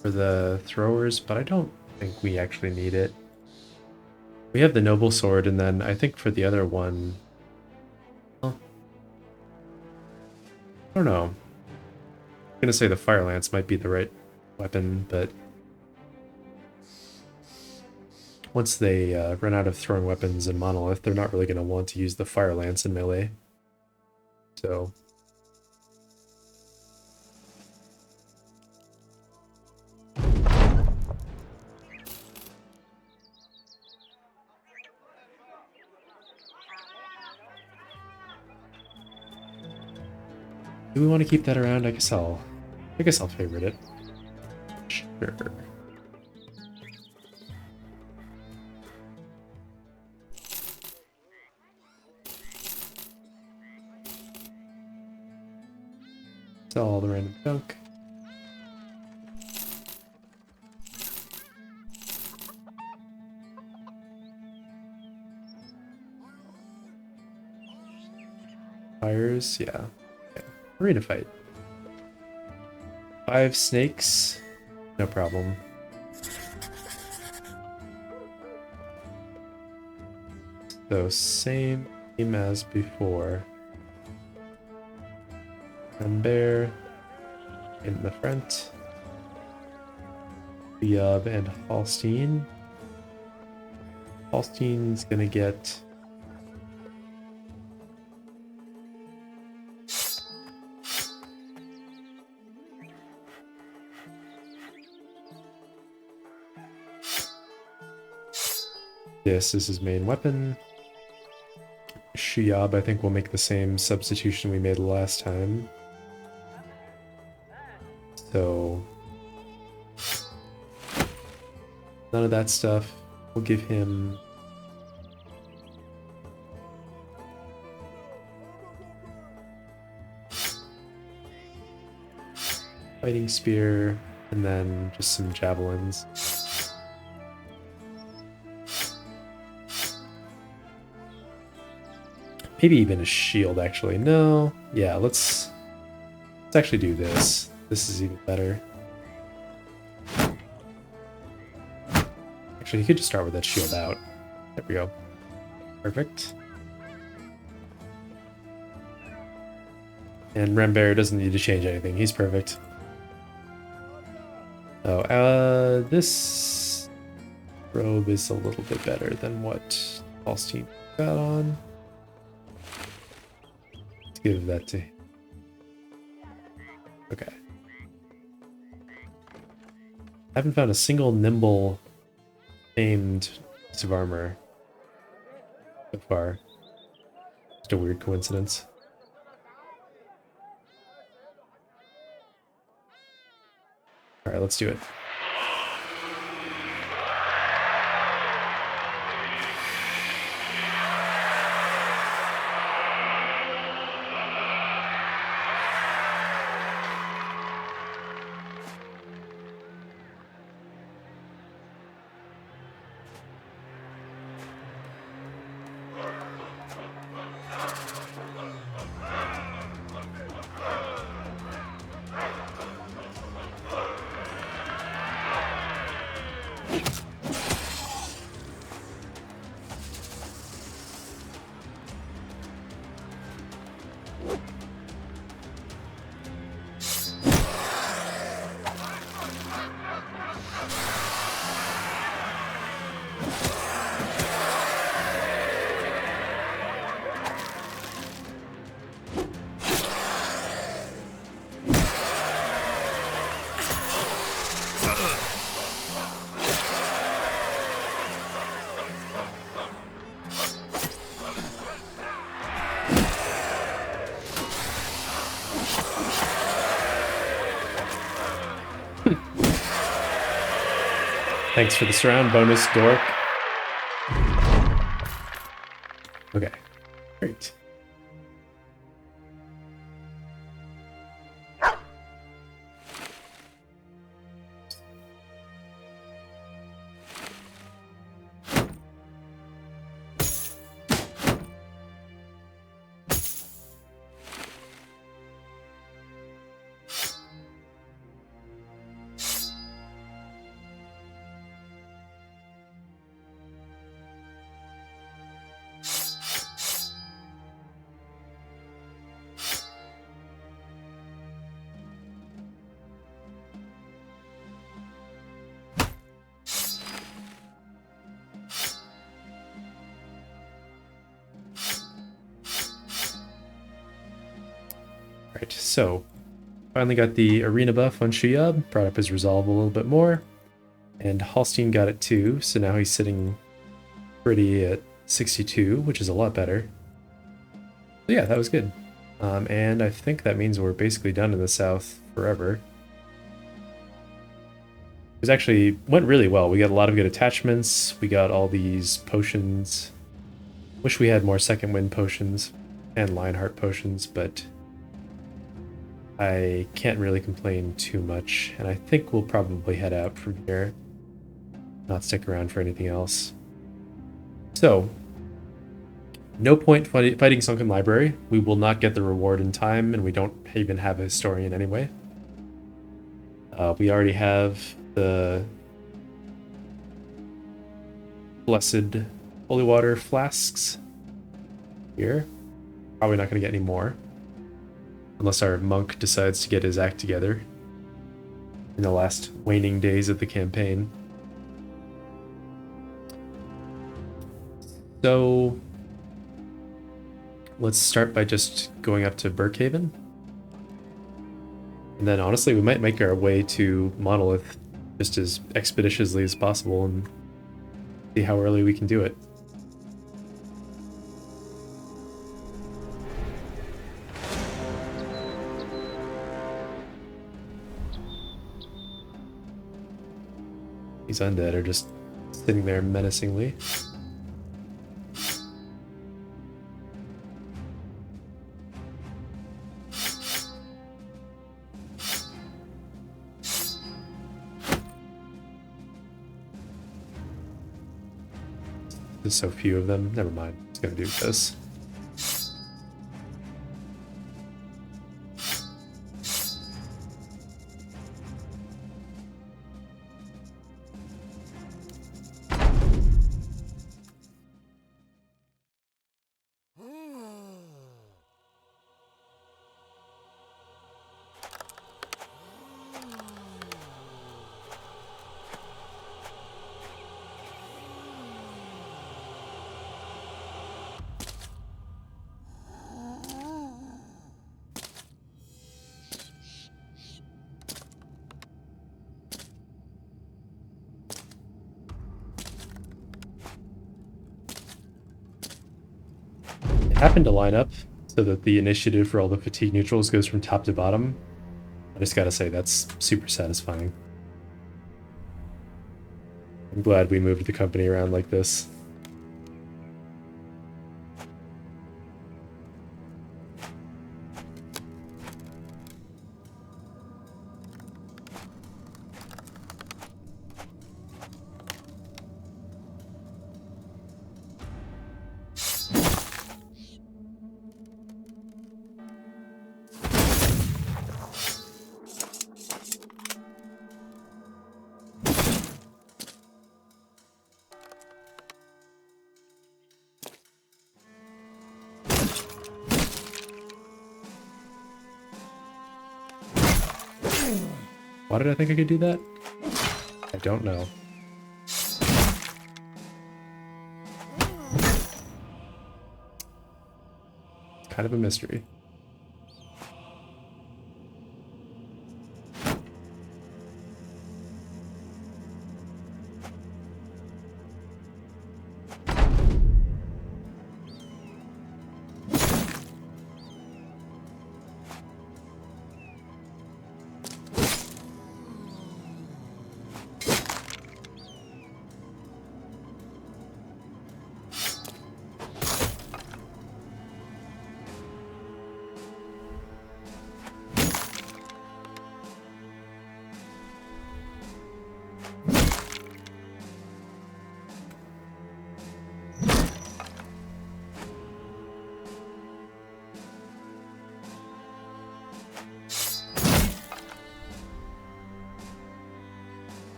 for the throwers, but I don't think we actually need it. We have the noble sword, and then I think for the other one, well, I don't know. I'm gonna say the fire lance might be the right weapon, but once they run out of throwing weapons in Monolith, they're not really gonna want to use the fire lance in melee. So do we want to keep that around? I guess I'll favorite it. Sure. Sell all the random junk. Fires, yeah. Okay. Arena fight. 5 snakes, no problem. So same theme as before. And bear in the front. Shuyab and Holstein. Holstein's gonna get this is his main weapon. Shuyab, I think, will make the same substitution we made last time. So none of that stuff. We'll give him fighting spear and then just some javelins. Maybe even a shield, actually. No. Yeah, let's actually do this. This is even better. Actually, you could just start with that shield out. There we go. Perfect. And Rembear doesn't need to change anything. He's perfect. Oh, this robe is a little bit better than what Holstein got on. Let's give that to him. Okay. I haven't found a single nimble named piece of armor so far. Just a weird coincidence. Alright, let's do it. Thanks for the surround bonus, dork. Okay, great. Right, so finally got the arena buff on Shuyab, brought up his resolve a little bit more, and Holstein got it too, so now he's sitting pretty at 62, which is a lot better. So yeah, that was good. And I think that means we're basically done in the south forever. It was actually went really well. We got a lot of good attachments. We got all these potions. Wish we had more second wind potions and Lionheart potions, but I can't really complain too much, and I think we'll probably head out from here, not stick around for anything else. So, No point fighting Sunken Library. We will not get the reward in time, and we don't even have a historian anyway. We already have the blessed holy water flasks here. Probably not going to get any more. Unless our monk decides to get his act together in the last waning days of the campaign. So let's start by just going up to Burkhaven. And then honestly, we might make our way to Monolith just as expeditiously as possible and see how early we can do it. These undead are just sitting there menacingly. There's so few of them. Never mind. It's gonna do this. Happened to line up so that the initiative for all the fatigue neutrals goes from top to bottom. I just gotta say, that's super satisfying. I'm glad we moved the company around like this. Why did I think I could do that? I don't know. It's kind of a mystery.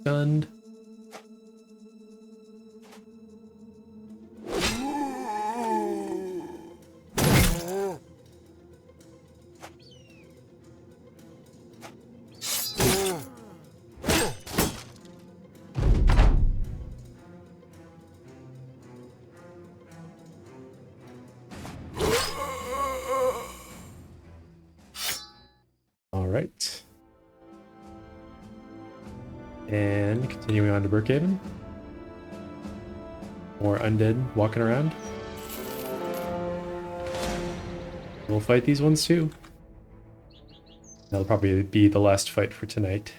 Stunned. All right. And continuing on to Brookhaven. More undead walking around. We'll fight these ones too. That'll probably be the last fight for tonight.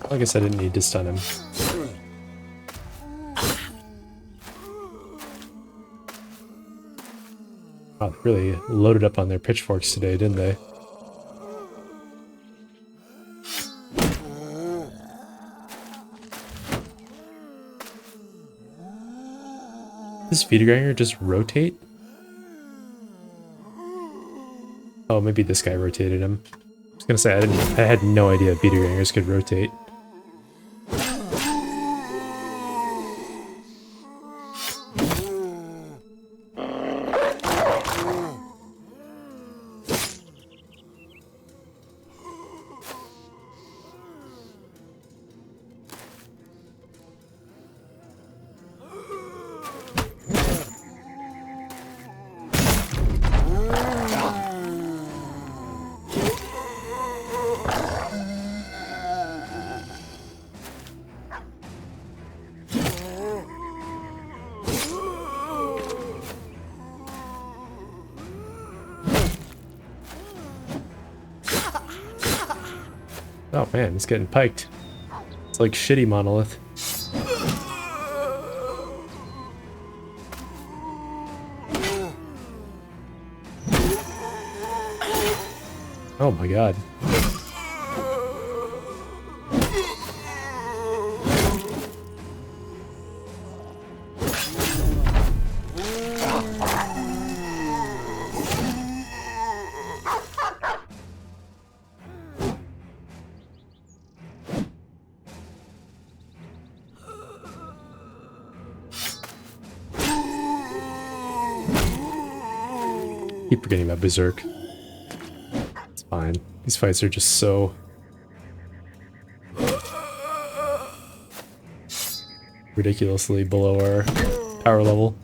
I guess I didn't need to stun him. Wow, they really loaded up on their pitchforks today, didn't they? Does Feeder Grinder just rotate? Oh, maybe this guy rotated him. I was gonna say I had no idea Feeder Grinders could rotate. Oh man, it's getting piked. It's like shitty Monolith. Oh my god. Keep forgetting about Berserk. It's fine. These fights are just so... ridiculously below our power level.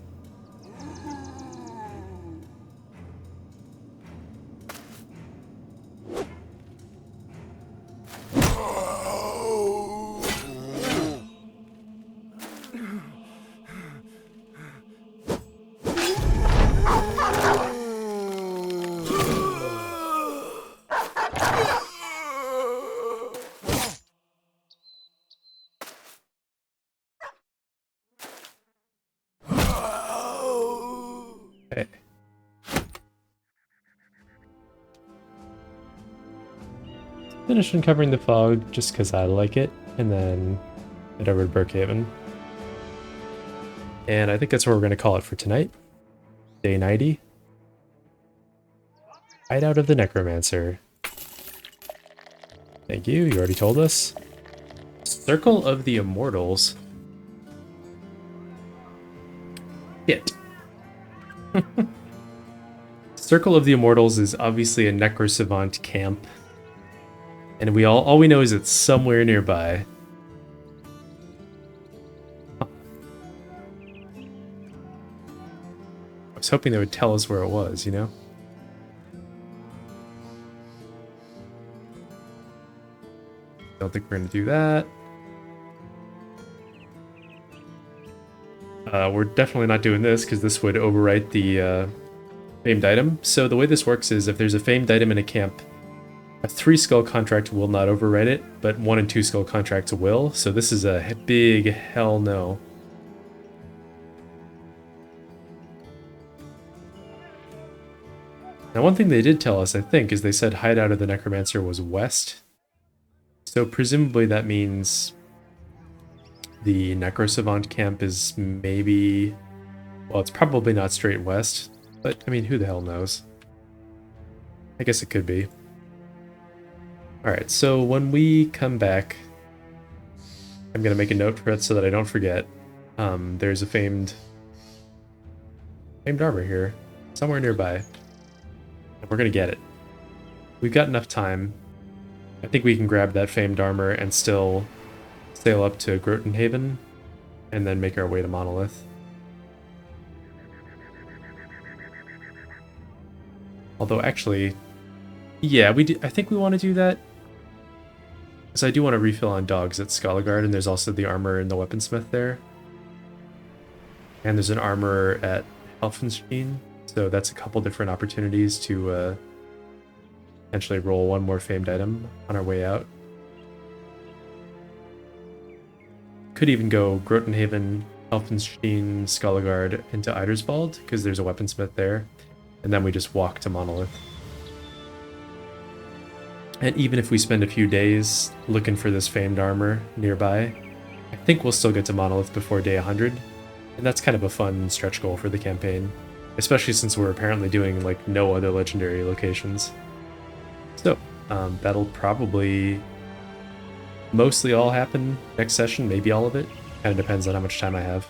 finish uncovering the fog just because I like it, and then head over to Brookhaven. And I think that's where we're going to call it for tonight. Day 90. Hideout of the Necromancer. Thank you, you already told us. Circle of the Immortals. Shit. Circle of the Immortals is obviously a necrosavant camp. And all we know is it's somewhere nearby. Huh. I was hoping they would tell us where it was, you know? Don't think we're gonna do that. We're definitely not doing this because this would overwrite the famed item. So the way this works is if there's a famed item in a camp, a 3 skull contract will not overwrite it, but 1 and 2 skull contracts will. So this is a big hell no. Now one thing they did tell us, I think, is they said hideout of the Necromancer was west. So presumably that means the Necrosavant camp is maybe... Well, it's probably not straight west, but I mean, who the hell knows? I guess it could be. Alright, so when we come back, I'm going to make a note for it so that I don't forget. There's a famed armor here, somewhere nearby. And we're going to get it. We've got enough time. I think we can grab that famed armor and still sail up to Grotenhaven and then make our way to Monolith. Although actually, yeah, I think we want to do that. Because I do want to refill on dogs at Skalagard, and there's also the armor and the weaponsmith there. And there's an armor at Helfenstein, so that's a couple different opportunities to potentially roll one more famed item on our way out. Could even go Grotenhaven, Helfenstein, Skalagard into Eiderswald, because there's a weaponsmith there. And then we just walk to Monolith. And even if we spend a few days looking for this famed armor nearby, I think we'll still get to Monolith before day 100. And that's kind of a fun stretch goal for the campaign, especially since we're apparently doing like no other legendary locations. So that'll probably mostly all happen next session, maybe all of it. Kind of depends on how much time I have.